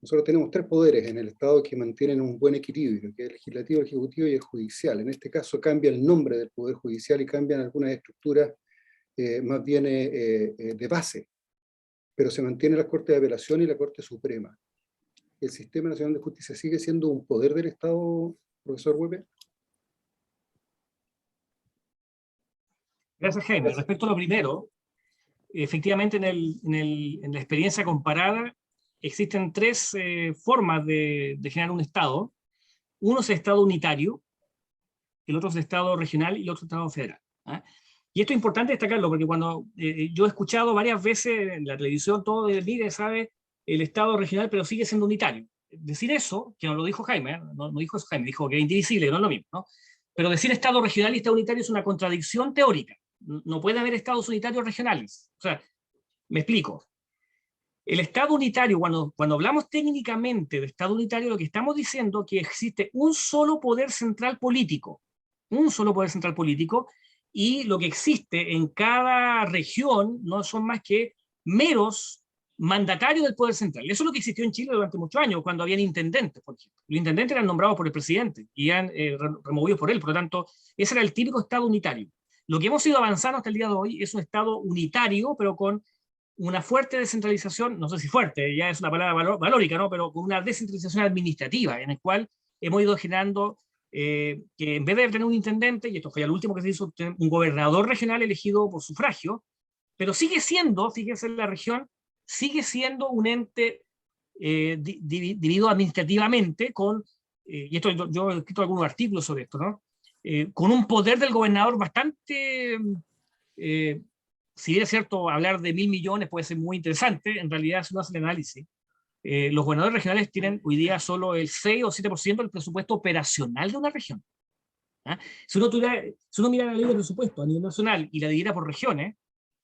Nosotros tenemos tres poderes en el Estado que mantienen un buen equilibrio, que es el legislativo, el ejecutivo y el judicial. En este caso cambia el nombre del poder judicial y cambian algunas estructuras más bien de base, pero se mantiene la Corte de Apelación y la Corte Suprema. ¿El Sistema Nacional de Justicia sigue siendo un poder del Estado, profesor Huepe? Gracias, Jaime. Respecto a lo primero, efectivamente en la experiencia comparada, existen tres formas de generar un Estado. Uno es el Estado unitario, el otro es el Estado regional y el otro es el Estado federal. ¿Ah? Y esto es importante destacarlo, porque cuando yo he escuchado varias veces en la televisión, todo el mire, sabe, el Estado regional, pero sigue siendo unitario. Decir eso, que no lo dijo Jaime, no dijo eso Jaime, dijo que es indivisible, que no es lo mismo, ¿no? Pero decir Estado regional y Estado unitario es una contradicción teórica. No puede haber Estados unitarios regionales. O sea, me explico. El Estado unitario, cuando hablamos técnicamente de Estado unitario, lo que estamos diciendo es que existe un solo poder central político, y lo que existe en cada región no son más que meros mandatarios del poder central. Eso es lo que existió en Chile durante muchos años, cuando habían intendentes, por ejemplo. Los intendentes eran nombrados por el presidente y eran removidos por él, por lo tanto, ese era el típico Estado unitario. Lo que hemos ido avanzando hasta el día de hoy es un Estado unitario, pero con una fuerte descentralización, no sé si fuerte, ya es una palabra valórica, ¿no? Pero con una descentralización administrativa, en el cual hemos ido generando que en vez de tener un intendente, y esto fue el último que se hizo, un gobernador regional elegido por sufragio, pero sigue siendo, fíjense, la región sigue siendo un ente dividido administrativamente con, y esto yo he escrito algunos artículos sobre esto, ¿no? Con un poder del gobernador bastante, si bien es cierto, hablar de 1.000 millones puede ser muy interesante, en realidad si uno hace el análisis, los gobernadores regionales tienen hoy día solo el 6 o 7% del presupuesto operacional de una región. ¿Ah? Si uno mira la ley de presupuesto a nivel nacional y la dividiera por regiones,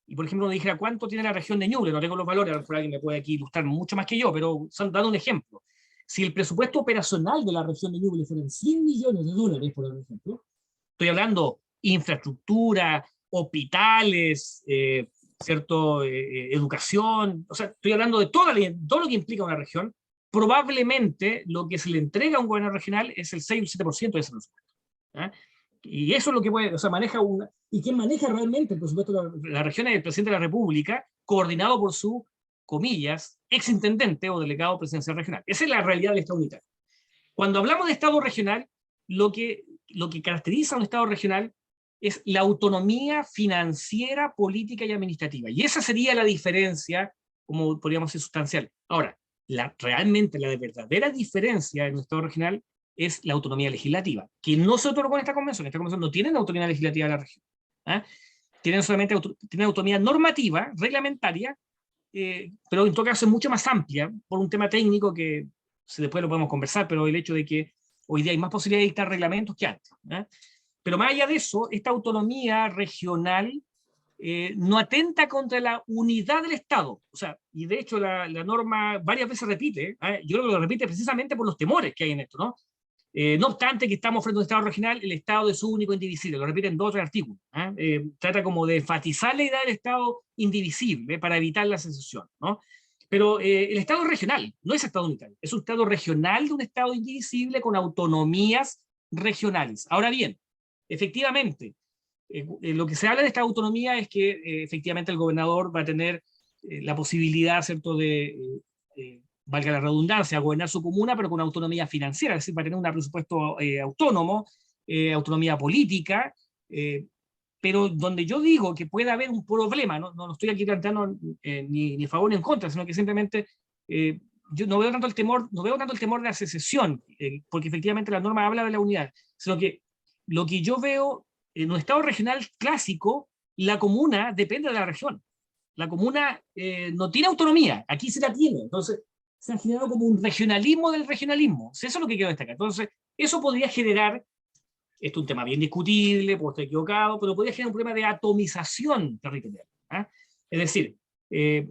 y por ejemplo uno dijera cuánto tiene la región de Ñuble, no tengo los valores, a lo mejor alguien me puede aquí ilustrar mucho más que yo, pero dando un ejemplo. Si el presupuesto operacional de la región de Ñuble fueran 100 millones de dólares, por ejemplo, estoy hablando infraestructura, hospitales, ¿cierto? Educación, o sea, estoy hablando de todo lo que implica una región, probablemente lo que se le entrega a un gobierno regional es el 6 o 7% de ese presupuesto. ¿Eh? Y eso es lo que puede, o sea, maneja una, y quien maneja realmente el presupuesto de la región es el presidente de la República, coordinado por su, comillas, exintendente o delegado presidencial regional. Esa es la realidad del Estado unitario. Cuando hablamos de Estado regional, lo que caracteriza a un Estado regional es la autonomía financiera, política y administrativa. Y esa sería la diferencia, como podríamos decir, sustancial. Ahora, realmente la verdadera diferencia en un Estado regional es la autonomía legislativa, que no se otorgó en esta convención. Esta convención no tiene autonomía legislativa de la región. ¿Ah? Tienen solamente tienen autonomía normativa, reglamentaria, pero en todo caso es mucho más amplia, por un tema técnico que después lo podemos conversar, pero el hecho de que hoy día hay más posibilidad de dictar reglamentos que antes. ¿Eh? Pero más allá de eso, esta autonomía regional no atenta contra la unidad del Estado. O sea, y de hecho la norma varias veces repite, yo creo que lo repite precisamente por los temores que hay en esto, ¿no? No obstante que estamos frente a un Estado regional, el Estado es único e indivisible, lo repiten en 2 o 3 artículos. Trata como de enfatizar la idea del Estado indivisible para evitar la secesión, ¿no? Pero el Estado es regional, no es Estado unitario, es un Estado regional de un Estado indivisible con autonomías regionales. Ahora bien, efectivamente, lo que se habla de esta autonomía es que efectivamente el gobernador va a tener la posibilidad, ¿cierto?, de, valga la redundancia, gobernar su comuna, pero con autonomía financiera, es decir, va a tener un presupuesto autónomo, autonomía política, pero donde yo digo que puede haber un problema, no estoy aquí cantando ni a favor ni en contra, sino que simplemente yo no veo tanto el temor de la secesión, porque efectivamente la norma habla de la unidad, sino que lo que yo veo en un Estado regional clásico, la comuna depende de la región. La comuna no tiene autonomía, aquí sí la tiene, entonces se ha generado como un regionalismo del regionalismo. Eso es lo que quiero destacar. Entonces, eso podría generar, esto es un tema bien discutible, puedo estar equivocado, pero podría generar un problema de atomización territorial. ¿Eh? Es decir,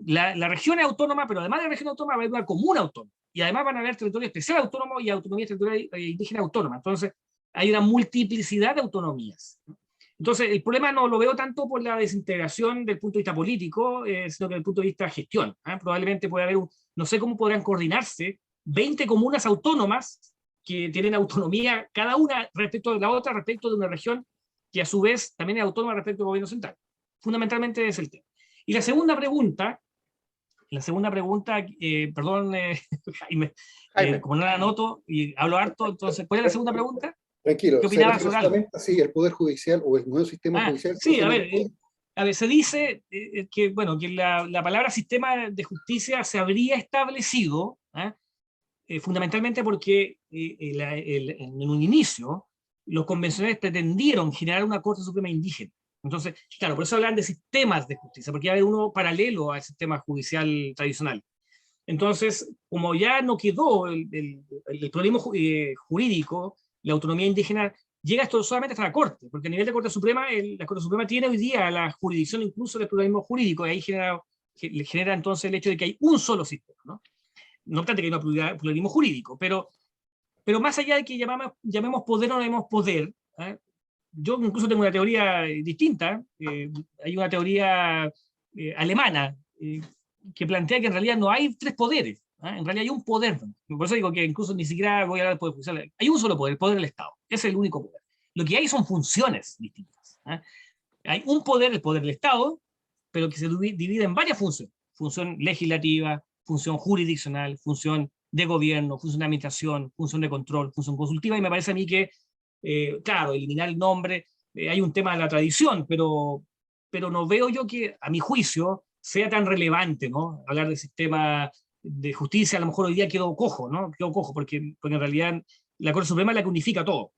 la región es autónoma, pero además de la región autónoma va a haber una comuna autónoma. Y además van a haber territorios especiales autónomos y autonomía territorial indígena autónoma. Entonces, hay una multiplicidad de autonomías. Entonces, el problema no lo veo tanto por la desintegración del punto de vista político, sino que desde el punto de vista de gestión. Probablemente puede haber, no sé cómo podrán coordinarse 20 comunas autónomas que tienen autonomía cada una respecto de la otra, respecto de una región que a su vez también es autónoma respecto al gobierno central. Fundamentalmente es el tema. Y la segunda pregunta, perdón, Jaime, como no la anoto y hablo harto, entonces, ¿cuál es la segunda pregunta? Tranquilo, ¿Qué opinabas sobre algo? sí, el Poder Judicial o el nuevo sistema judicial. Sí, a ver, A ver, se dice que, bueno, que la palabra sistema de justicia se habría establecido, fundamentalmente porque en un inicio los convencionales pretendieron generar una Corte Suprema indígena. Entonces, claro, por eso hablan de sistemas de justicia, porque hay uno paralelo al sistema judicial tradicional. Entonces, como ya no quedó el pluralismo jurídico, la autonomía indígena, llega esto solamente hasta la Corte, porque a nivel de Corte Suprema, la Corte Suprema tiene hoy día la jurisdicción incluso del pluralismo jurídico, y ahí genera entonces el hecho de que hay un solo sistema, ¿no? No obstante que hay un pluralismo jurídico, pero más allá de que llamemos poder o no llamemos poder, yo incluso tengo una teoría distinta, hay una teoría alemana que plantea que en realidad no hay tres poderes, en realidad hay un poder. Por eso digo que incluso ni siquiera voy a hablar del poder judicial, hay un solo poder, el poder del Estado, ese es el único poder. Lo que hay son funciones distintas. Hay un poder, el poder del Estado, pero que se divide en varias funciones: función legislativa, función jurisdiccional, función de gobierno, función de administración, función de control, función consultiva, y me parece a mí que, claro, eliminar el nombre, hay un tema de la tradición, pero no veo yo que, a mi juicio, sea tan relevante, ¿no? Hablar del sistema de justicia. A lo mejor hoy día quedó cojo, ¿no? Quedó cojo, porque en realidad la Corte Suprema es la que unifica todo.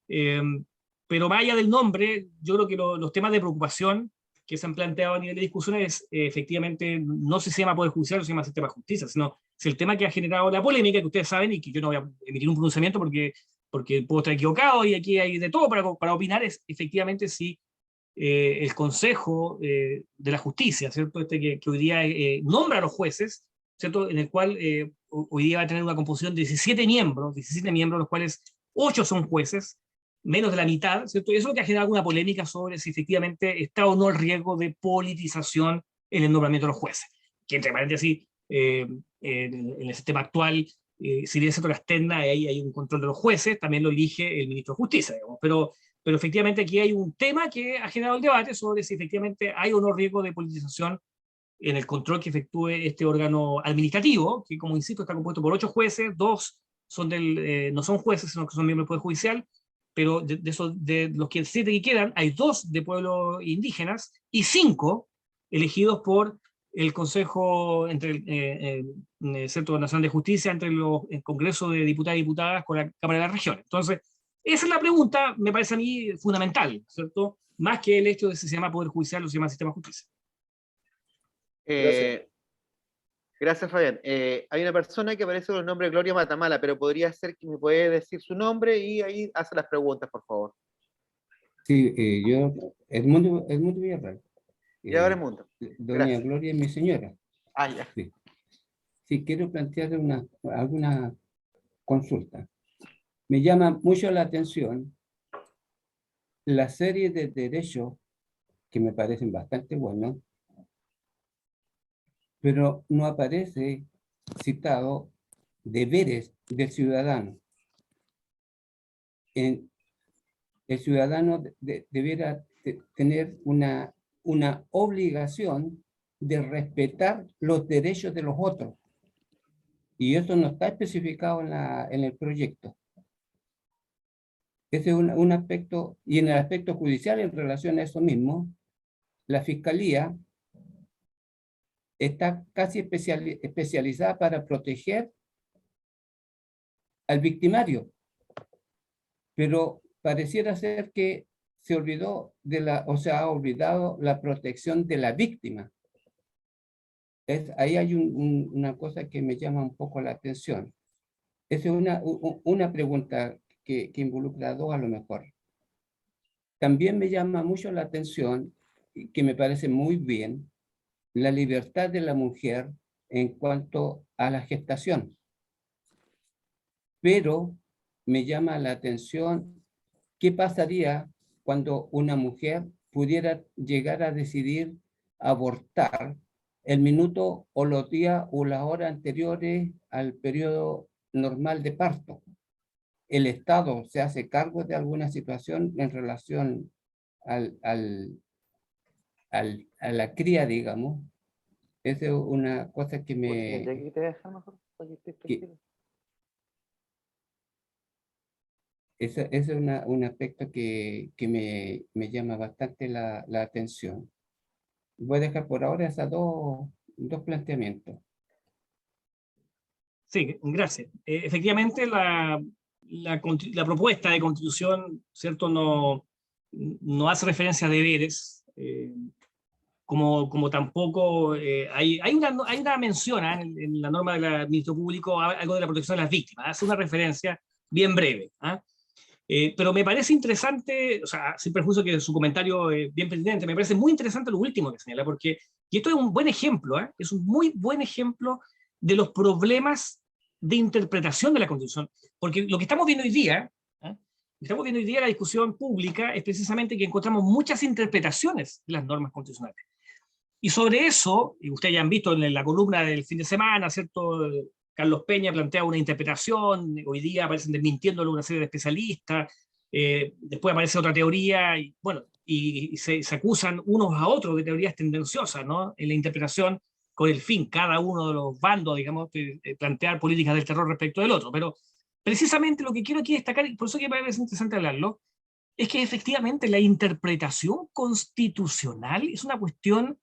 Pero más allá del nombre, yo creo que los temas de preocupación que se han planteado a nivel de discusión es, efectivamente, no se llama Poder Judicial o se llama Sistema de Justicia, sino es el tema que ha generado la polémica, que ustedes saben, y que yo no voy a emitir un pronunciamiento porque puedo estar equivocado, y aquí hay de todo para opinar, es efectivamente si el Consejo de la Justicia, ¿cierto? Que hoy día nombra a los jueces, ¿cierto? En el cual hoy día va a tener una composición de 17 miembros, los cuales 8 son jueces, menos de la mitad, ¿cierto? Y eso es lo que ha generado alguna polémica sobre si efectivamente está o no el riesgo de politización en el nombramiento de los jueces. Que, entre paréntesis, en el sistema actual, si bien se toca externa, ahí hay un control de los jueces, también lo elige el ministro de Justicia, digamos. Pero efectivamente aquí hay un tema que ha generado el debate sobre si efectivamente hay o no riesgo de politización en el control que efectúe este órgano administrativo, que, como insisto, está compuesto por 8 jueces, 2 son no son jueces, sino que son miembros del Poder Judicial, pero de los 7 que quedan, hay 2 de pueblos indígenas y 5 elegidos por el Consejo entre el Centro Nacional de Justicia, entre el Congreso de Diputados y Diputadas con la Cámara de las Regiones. Entonces, esa es la pregunta, me parece a mí fundamental, ¿cierto? Más que el hecho de si se llama Poder Judicial o se llama Sistema de Justicia. Gracias, Fabián. Hay una persona que aparece con el nombre de Gloria Matamala, pero podría ser que me puede decir su nombre y ahí hace las preguntas, por favor. Sí, yo, Edmundo Villarreal. Y ahora Edmundo. Doña Gracias. Gloria es mi señora. Ah, ya. Sí. Sí, quiero plantearle alguna consulta. Me llama mucho la atención la serie de derechos que me parecen bastante buenos, pero no aparece citado deberes del ciudadano. El ciudadano debiera tener una obligación de respetar los derechos de los otros. Y eso no está especificado en el proyecto. Ese es un aspecto, y en el aspecto judicial, en relación a eso mismo, la Fiscalía está casi especializada para proteger al victimario, pero pareciera ser que se olvidó ha olvidado la protección de la víctima. Ahí hay una cosa que me llama un poco la atención. Esa es una pregunta que involucra a dos a lo mejor. También me llama mucho la atención, y que me parece muy bien, la libertad de la mujer en cuanto a la gestación. Pero me llama la atención qué pasaría cuando una mujer pudiera llegar a decidir abortar el minuto o los días o las horas anteriores al periodo normal de parto. ¿El Estado se hace cargo de alguna situación en relación a la cría, digamos? Esa es una cosa que ese es un aspecto que me llama bastante la atención. Voy a dejar por ahora esos dos planteamientos. Sí, gracias. Efectivamente, la propuesta de constitución, ¿cierto?, no hace referencia a deberes, como tampoco hay una mención en la norma del Ministerio Público algo de la protección de las víctimas, hace una referencia bien breve. Pero me parece interesante, o sea, sin perjuicio que su comentario es bien pertinente, me parece muy interesante lo último que señala, porque, y esto es un buen ejemplo, es un muy buen ejemplo de los problemas de interpretación de la Constitución, porque lo que estamos viendo hoy día, la discusión pública, es precisamente que encontramos muchas interpretaciones de las normas constitucionales. Y sobre eso, y ustedes ya han visto en la columna del fin de semana, ¿cierto?, Carlos Peña plantea una interpretación, hoy día aparecen desmintiéndolo una serie de especialistas, después aparece otra teoría, y bueno, y se acusan unos a otros de teorías tendenciosas, ¿no?, en la interpretación, con el fin, cada uno de los bandos, digamos, de plantear políticas del terror respecto del otro. Pero precisamente lo que quiero aquí destacar, y por eso que me parece interesante hablarlo, es que efectivamente la interpretación constitucional es una cuestión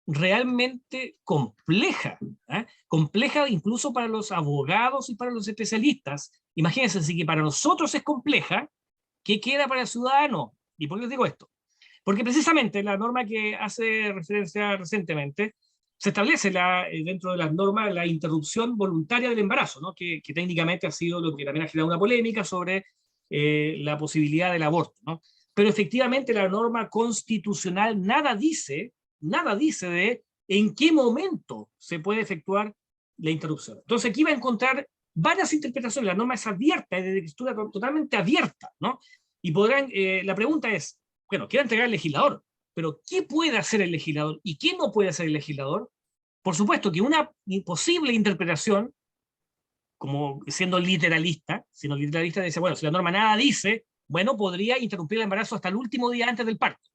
realmente compleja, compleja incluso para los abogados y para los especialistas. Imagínense, si que para nosotros es compleja, ¿qué queda para el ciudadano? ¿Y por qué les digo esto? Porque precisamente la norma que hace referencia recientemente, se establece dentro de las normas la interrupción voluntaria del embarazo, ¿no?, que técnicamente ha sido lo que también ha generado una polémica sobre la posibilidad del aborto, ¿no? Pero efectivamente la norma constitucional nada dice de en qué momento se puede efectuar la interrupción. Entonces aquí va a encontrar varias interpretaciones, la norma es abierta, es de escritura totalmente abierta, ¿no? Y podrán, la pregunta es, bueno, quiero entregar al legislador, pero ¿qué puede hacer el legislador y qué no puede hacer el legislador? Por supuesto que una posible interpretación, como siendo literalista dice, bueno, si la norma nada dice, bueno, podría interrumpir el embarazo hasta el último día antes del parto.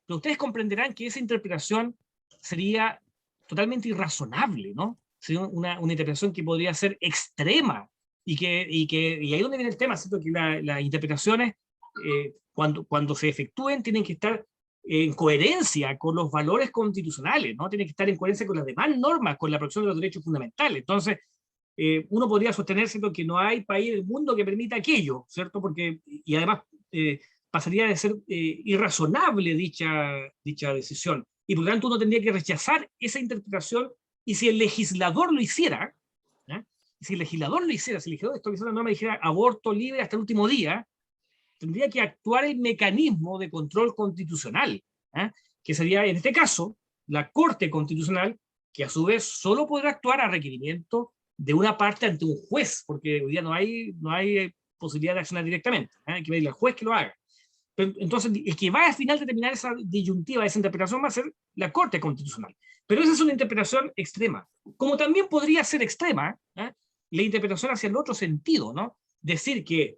Pero ustedes comprenderán que esa interpretación sería totalmente irrazonable, ¿no? Sería una interpretación que podría ser extrema, y ahí es donde viene el tema, ¿cierto? Que las interpretaciones, cuando se efectúen, tienen que estar en coherencia con los valores constitucionales, ¿no? Tienen que estar en coherencia con las demás normas, con la protección de los derechos fundamentales. Entonces, uno podría sostener, ¿cierto?, que no hay país del mundo que permita aquello, ¿cierto? Porque, y además, pasaría de ser irrazonable dicha decisión. Y por lo tanto uno tendría que rechazar esa interpretación, y si el legislador lo hiciera, si el legislador estableciera la norma y dijera aborto libre hasta el último día, tendría que actuar el mecanismo de control constitucional, que sería en este caso la Corte Constitucional, que a su vez solo podrá actuar a requerimiento de una parte ante un juez, porque hoy día no hay posibilidad de accionar directamente, hay que pedirle al juez que lo haga. Pero, entonces, el que va al final determinar esa disyuntiva, esa interpretación, va a ser la Corte Constitucional. Pero esa es una interpretación extrema. Como también podría ser extrema la interpretación hacia el otro sentido, ¿no? Decir que,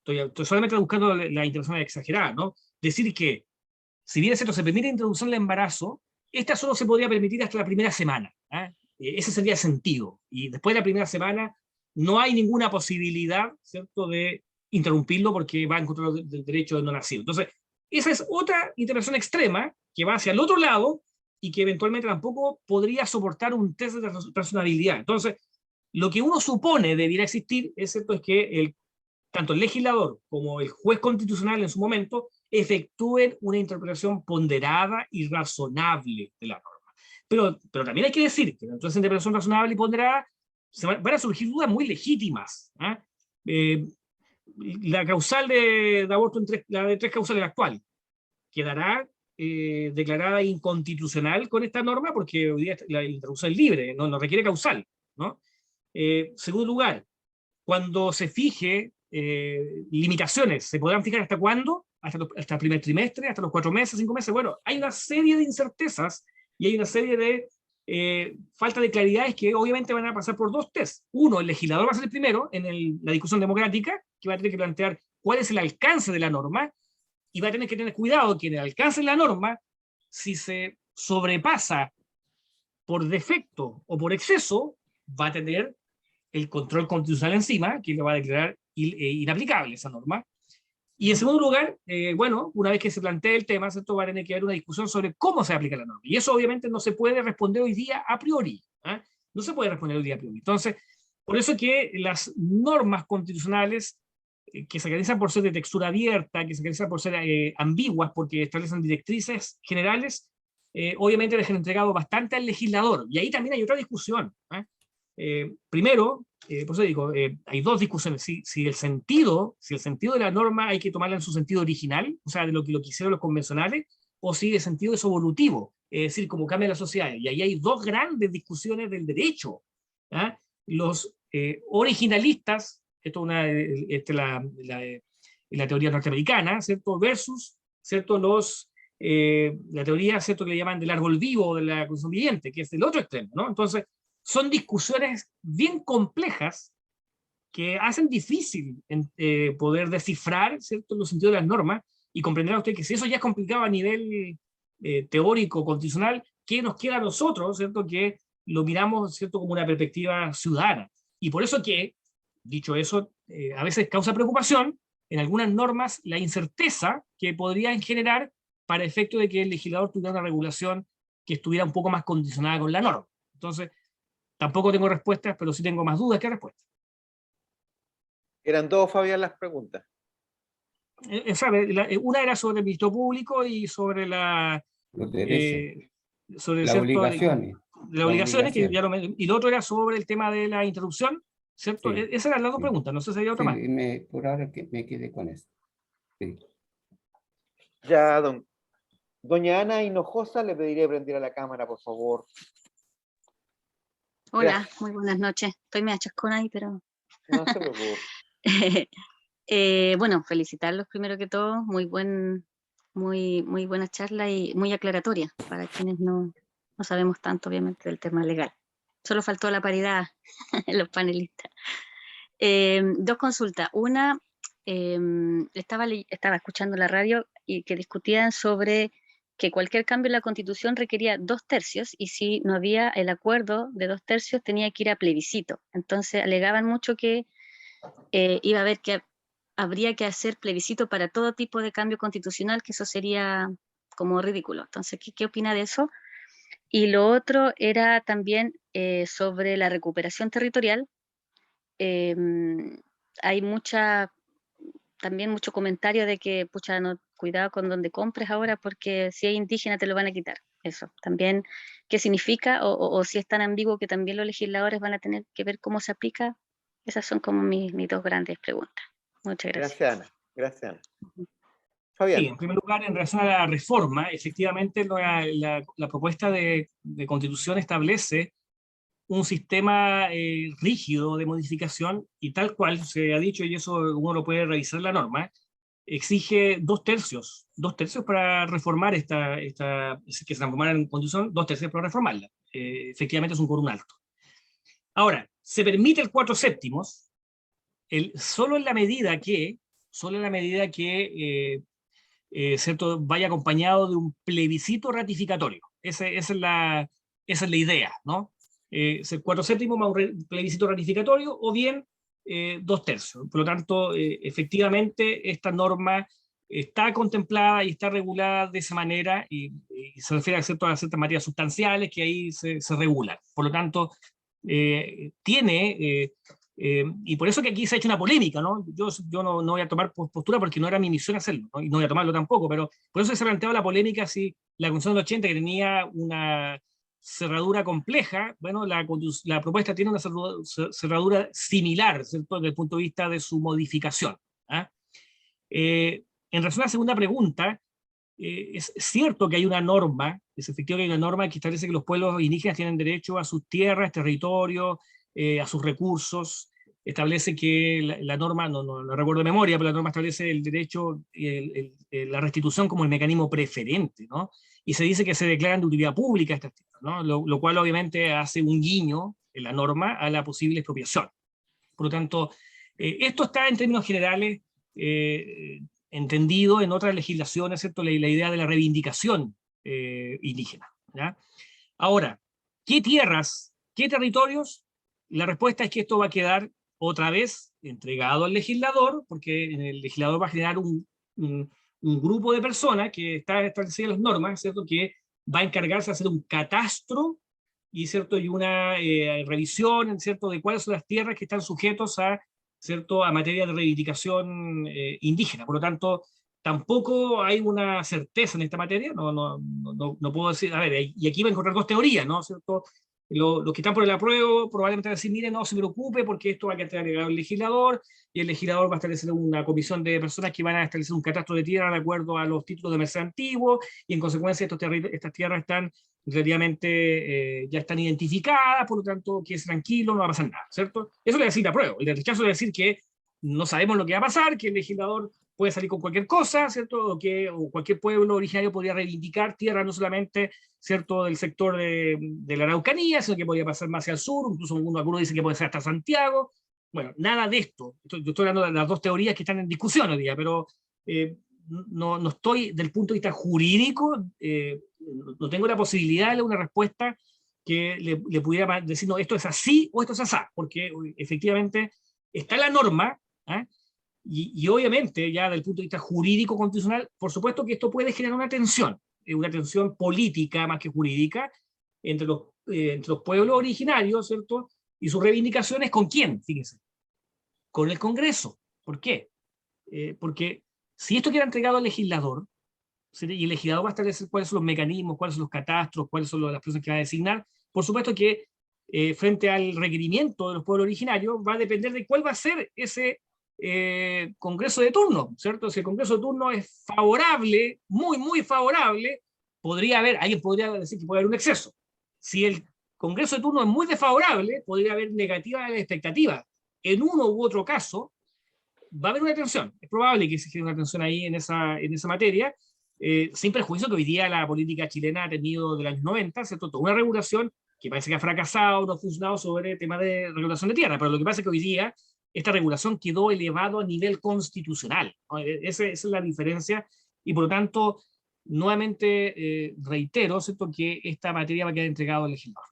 estoy solamente buscando la interpretación exagerada, ¿no? Decir que, si bien es cierto, se permite introducción del embarazo, esta solo se podría permitir hasta la primera semana. Ese sería el sentido. Y después de la primera semana no hay ninguna posibilidad, ¿cierto?, de interrumpirlo, porque va en contra del derecho del no nacido. Entonces, esa es otra interpretación extrema que va hacia el otro lado y que eventualmente tampoco podría soportar un test de razonabilidad. Entonces, lo que uno supone debiera existir, es cierto, es que tanto el legislador como el juez constitucional en su momento efectúen una interpretación ponderada y razonable de la norma. Pero también hay que decir que dentro de esa interpretación razonable y ponderada van a surgir dudas muy legítimas. La causal de aborto, la de 3 causales actual, quedará declarada inconstitucional con esta norma, porque hoy día la interrupción es libre, no requiere causal, ¿no? Segundo lugar, cuando se fije limitaciones, ¿se podrán fijar hasta cuándo? Hasta el primer trimestre, hasta los 4 meses, 5 meses. Bueno, hay una serie de incertezas y hay una serie de falta de claridades que obviamente van a pasar por 2 tests. Uno, el legislador va a ser el primero en la discusión democrática, que va a tener que plantear cuál es el alcance de la norma, y va a tener que tener cuidado que en el alcance de la norma, si se sobrepasa por defecto o por exceso, va a tener el control constitucional encima, que le va a declarar inaplicable esa norma. Y en segundo lugar, bueno, una vez que se plantee el tema, ¿cierto?, va a tener que haber una discusión sobre cómo se aplica la norma. Y eso obviamente no se puede responder hoy día a priori. No se puede responder hoy día a priori. Entonces, por eso que las normas constitucionales que se caracterizan por ser de textura abierta, que se caracterizan por ser ambiguas porque establecen directrices generales, obviamente dejan entregado bastante al legislador. Y ahí también hay otra discusión. Primero, por eso digo, hay dos discusiones. Si el sentido de la norma hay que tomarla en su sentido original, o sea, de lo que hicieron los convencionales, o si el sentido es evolutivo, es decir, cómo cambia la sociedad. Y ahí hay dos grandes discusiones del derecho. Los originalistas, esto es la teoría norteamericana, ¿cierto?, versus, ¿cierto?, la teoría, ¿cierto?, que le llaman del árbol vivo, de la constitución viviente, que es el otro extremo, ¿no? Entonces, son discusiones bien complejas que hacen difícil poder descifrar, ¿cierto?, los sentidos de las normas, y comprenderá usted que si eso ya es complicado a nivel teórico, constitucional, ¿qué nos queda a nosotros, ¿cierto?, que lo miramos, ¿cierto?, como una perspectiva ciudadana? Y por eso que, dicho eso, a veces causa preocupación en algunas normas la incerteza que podrían generar para efecto de que el legislador tuviera una regulación que estuviera un poco más condicionada con la norma. Entonces, tampoco tengo respuestas, pero sí tengo más dudas que respuestas. Eran dos, Fabián, las preguntas. Una era sobre el ministro público y sobre Los derechos, sobre las obligaciones. las obligaciones, y lo otro era sobre el tema de la interrupción, ¿cierto? Sí, Esas eran las dos preguntas, no sé si hay otra más. Por ahora que me quedé con eso. Sí. Ya, doña Ana Hinojosa, le pediría prender a la cámara, por favor. Hola, Gracias. muy buenas noches. Estoy medio chascona ahí, pero... No se preocupe. Bueno, felicitarlos primero que todo. Muy buena charla y muy aclaratoria para quienes no sabemos tanto, obviamente, del tema legal. Solo faltó la paridad en los panelistas. Dos consultas. Una, estaba escuchando la radio y que discutían sobre que cualquier cambio en la Constitución requería 2/3, y si no había el acuerdo de 2/3 tenía que ir a plebiscito. Entonces alegaban mucho que iba a haber que habría que hacer plebiscito para todo tipo de cambio constitucional, que eso sería como ridículo. Entonces, ¿qué opina de eso? Y lo otro era también sobre la recuperación territorial. Hay también mucho comentario de que, pucha, no, cuidado con donde compres ahora, porque si es indígena te lo van a quitar. Eso también, ¿qué significa? O si es tan ambiguo que también los legisladores van a tener que ver cómo se aplica. Esas son como mis dos grandes preguntas. Muchas gracias. Gracias, Ana. Gracias, Ana. Fabián. Sí, en primer lugar, en relación a la reforma, efectivamente la propuesta de constitución establece un sistema rígido de modificación, y tal cual se ha dicho, y eso uno lo puede revisar en la norma, exige 2/3 para reformar que se transformara en constitución, 2/3 para reformarla. Efectivamente es un quórum alto. Ahora, se permite el 4/7, solo en la medida que ¿cierto?, vaya acompañado de un plebiscito ratificatorio. Esa es la idea, ¿no? Es el 4/7 más un plebiscito ratificatorio, o bien 2/3. Por lo tanto, efectivamente, esta norma está contemplada y está regulada de esa manera, y se refiere a ciertas materias sustanciales que ahí se regulan. Por lo tanto, y por eso que aquí se ha hecho una polémica, ¿no? Yo no voy a tomar postura porque no era mi misión hacerlo, ¿no? Y no voy a tomarlo tampoco, pero por eso se ha planteado la polémica si la Constitución del 80, que tenía una cerradura compleja, bueno, la propuesta tiene una cerradura similar, ¿cierto?, desde el punto de vista de su modificación. En relación a la segunda pregunta, es cierto que hay una norma, es efectivo que hay una norma que establece que los pueblos indígenas tienen derecho a sus tierras, territorios, a sus recursos. Establece que la norma, no recuerdo de memoria, pero la norma establece el derecho, la restitución como el mecanismo preferente, ¿no? Y se dice que se declaran de utilidad pública estas tierras, ¿no? Lo cual obviamente hace un guiño en la norma a la posible expropiación. Por lo tanto, esto está en términos generales entendido en otras legislaciones, ¿cierto?, la idea de la reivindicación indígena, ¿ya? Ahora, ¿qué tierras, qué territorios? La respuesta es que esto va a quedar otra vez entregado al legislador, porque el legislador va a generar un grupo de personas que está establecido en las normas, ¿cierto? Que va a encargarse de hacer un catastro y, ¿cierto? Y una revisión, ¿cierto? De cuáles son las tierras que están sujetos a, ¿cierto? A materia de reivindicación indígena. Por lo tanto, tampoco hay una certeza en esta materia, no puedo decir, a ver, y aquí va a encontrar dos teorías, ¿no? ¿Cierto? Los que están por el apruebo probablemente van a decir, mire, no se preocupe porque esto va a quedar agregado al legislador, y el legislador va a establecer una comisión de personas que van a establecer un catastro de tierra de acuerdo a los títulos de merced antiguo, y en consecuencia estas tierras están relativamente, ya están identificadas, por lo tanto, que es tranquilo, no va a pasar nada, ¿cierto? Eso le va a decir apruebo. El rechazo le va a decir que no sabemos lo que va a pasar, que el legislador puede salir con cualquier cosa, ¿cierto? O cualquier pueblo originario podría reivindicar tierra no solamente, ¿cierto?, del sector de la Araucanía, sino que podría pasar más hacia el sur, incluso algunos dicen que puede ser hasta Santiago. Bueno, nada de esto. Yo estoy hablando de las dos teorías que están en discusión hoy día, pero no estoy, del punto de vista jurídico, no tengo la posibilidad de darle una respuesta que le pudiera decir, no, esto es así o esto es así, porque efectivamente está la norma, ¿eh? Y obviamente, ya desde el punto de vista jurídico constitucional, por supuesto que esto puede generar una tensión política más que jurídica entre los pueblos originarios, ¿cierto? Y sus reivindicaciones, ¿con quién? Fíjense, con el Congreso. ¿Por qué? Porque si esto queda entregado al legislador, y el legislador va a establecer cuáles son los mecanismos, cuáles son los catastros, cuáles son las personas que va a designar, por supuesto que frente al requerimiento de los pueblos originarios va a depender de cuál va a ser ese Congreso de turno, ¿cierto? Si el Congreso de turno es favorable, muy favorable, alguien podría decir que puede haber un exceso. Si el Congreso de turno es muy desfavorable, podría haber negativa expectativa. En uno u otro caso, va a haber una tensión. Es probable que se genere una tensión ahí en esa materia, sin perjuicio que hoy día la política chilena ha tenido de los años 90, ¿cierto? Toda una regulación que parece que ha fracasado, no ha funcionado sobre el tema de regulación de tierra, pero lo que pasa es que hoy día esta regulación quedó elevado a nivel constitucional, ¿no? Esa es la diferencia, y por lo tanto, nuevamente reitero, ¿cierto?, que esta materia va a quedar entregada al legislador.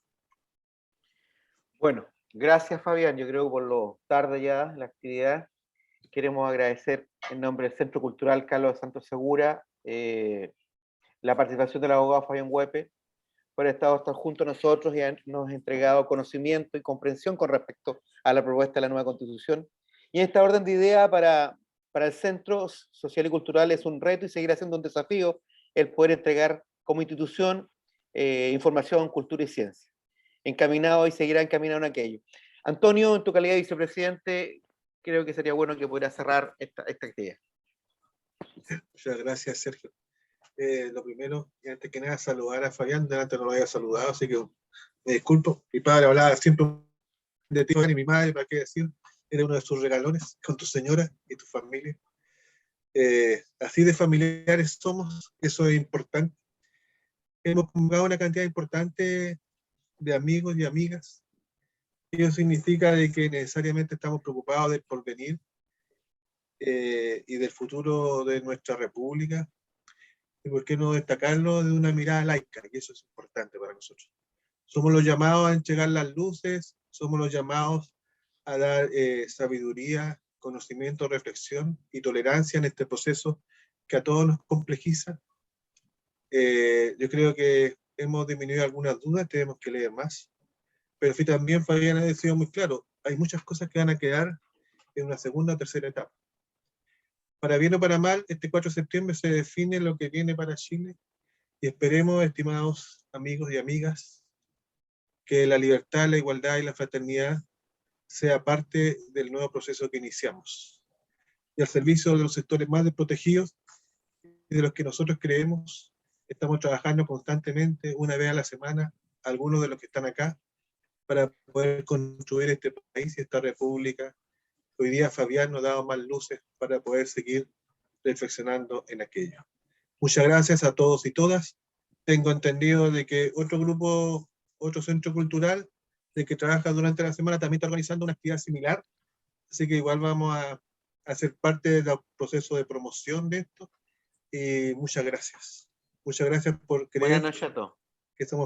Bueno, gracias Fabián, yo creo que por lo tarde ya la actividad, queremos agradecer en nombre del Centro Cultural Carlos Santos Segura la participación del abogado Fabián Huepe, por estar junto a nosotros y nos ha entregado conocimiento y comprensión con respecto a la propuesta de la nueva Constitución. Y en esta orden de idea para el Centro Social y Cultural es un reto y seguirá siendo un desafío el poder entregar como institución información, cultura y ciencia. Encaminado y seguirá encaminado en aquello. Antonio, en tu calidad de vicepresidente, creo que sería bueno que pudiera cerrar esta actividad. Muchas gracias, Sergio. Lo primero, y antes que nada, saludar a Fabián, de antes no lo había saludado, así que me disculpo. Mi padre hablaba siempre de ti, y mi madre, ¿para qué decir? Era uno de sus regalones con tu señora y tu familia. Así de familiares somos, eso es importante. Hemos convocado una cantidad importante de amigos y amigas. Eso significa de que necesariamente estamos preocupados del porvenir y del futuro de nuestra república. Y por qué no destacarlo de una mirada laica, y eso es importante para nosotros. Somos los llamados a entregar las luces, somos los llamados a dar sabiduría, conocimiento, reflexión y tolerancia en este proceso que a todos nos complejiza. Yo creo que hemos disminuido algunas dudas, tenemos que leer más, pero sí también Fabián ha decidido muy claro, hay muchas cosas que van a quedar en una segunda o tercera etapa. Para bien o para mal, este 4 de septiembre se define lo que viene para Chile y esperemos, estimados amigos y amigas, que la libertad, la igualdad y la fraternidad sea parte del nuevo proceso que iniciamos y al servicio de los sectores más desprotegidos y de los que nosotros creemos. Estamos trabajando constantemente, una vez a la semana, algunos de los que están acá, para poder construir este país y esta república. Hoy día Fabián nos ha dado más luces para poder seguir reflexionando en aquello. Muchas gracias a todos y todas. Tengo entendido de que otro grupo, otro centro cultural, de que trabaja durante la semana, también está organizando una actividad similar. Así que igual vamos a hacer parte del proceso de promoción de esto. Y muchas gracias. Muchas gracias por creer Buenas noches a todos. que somos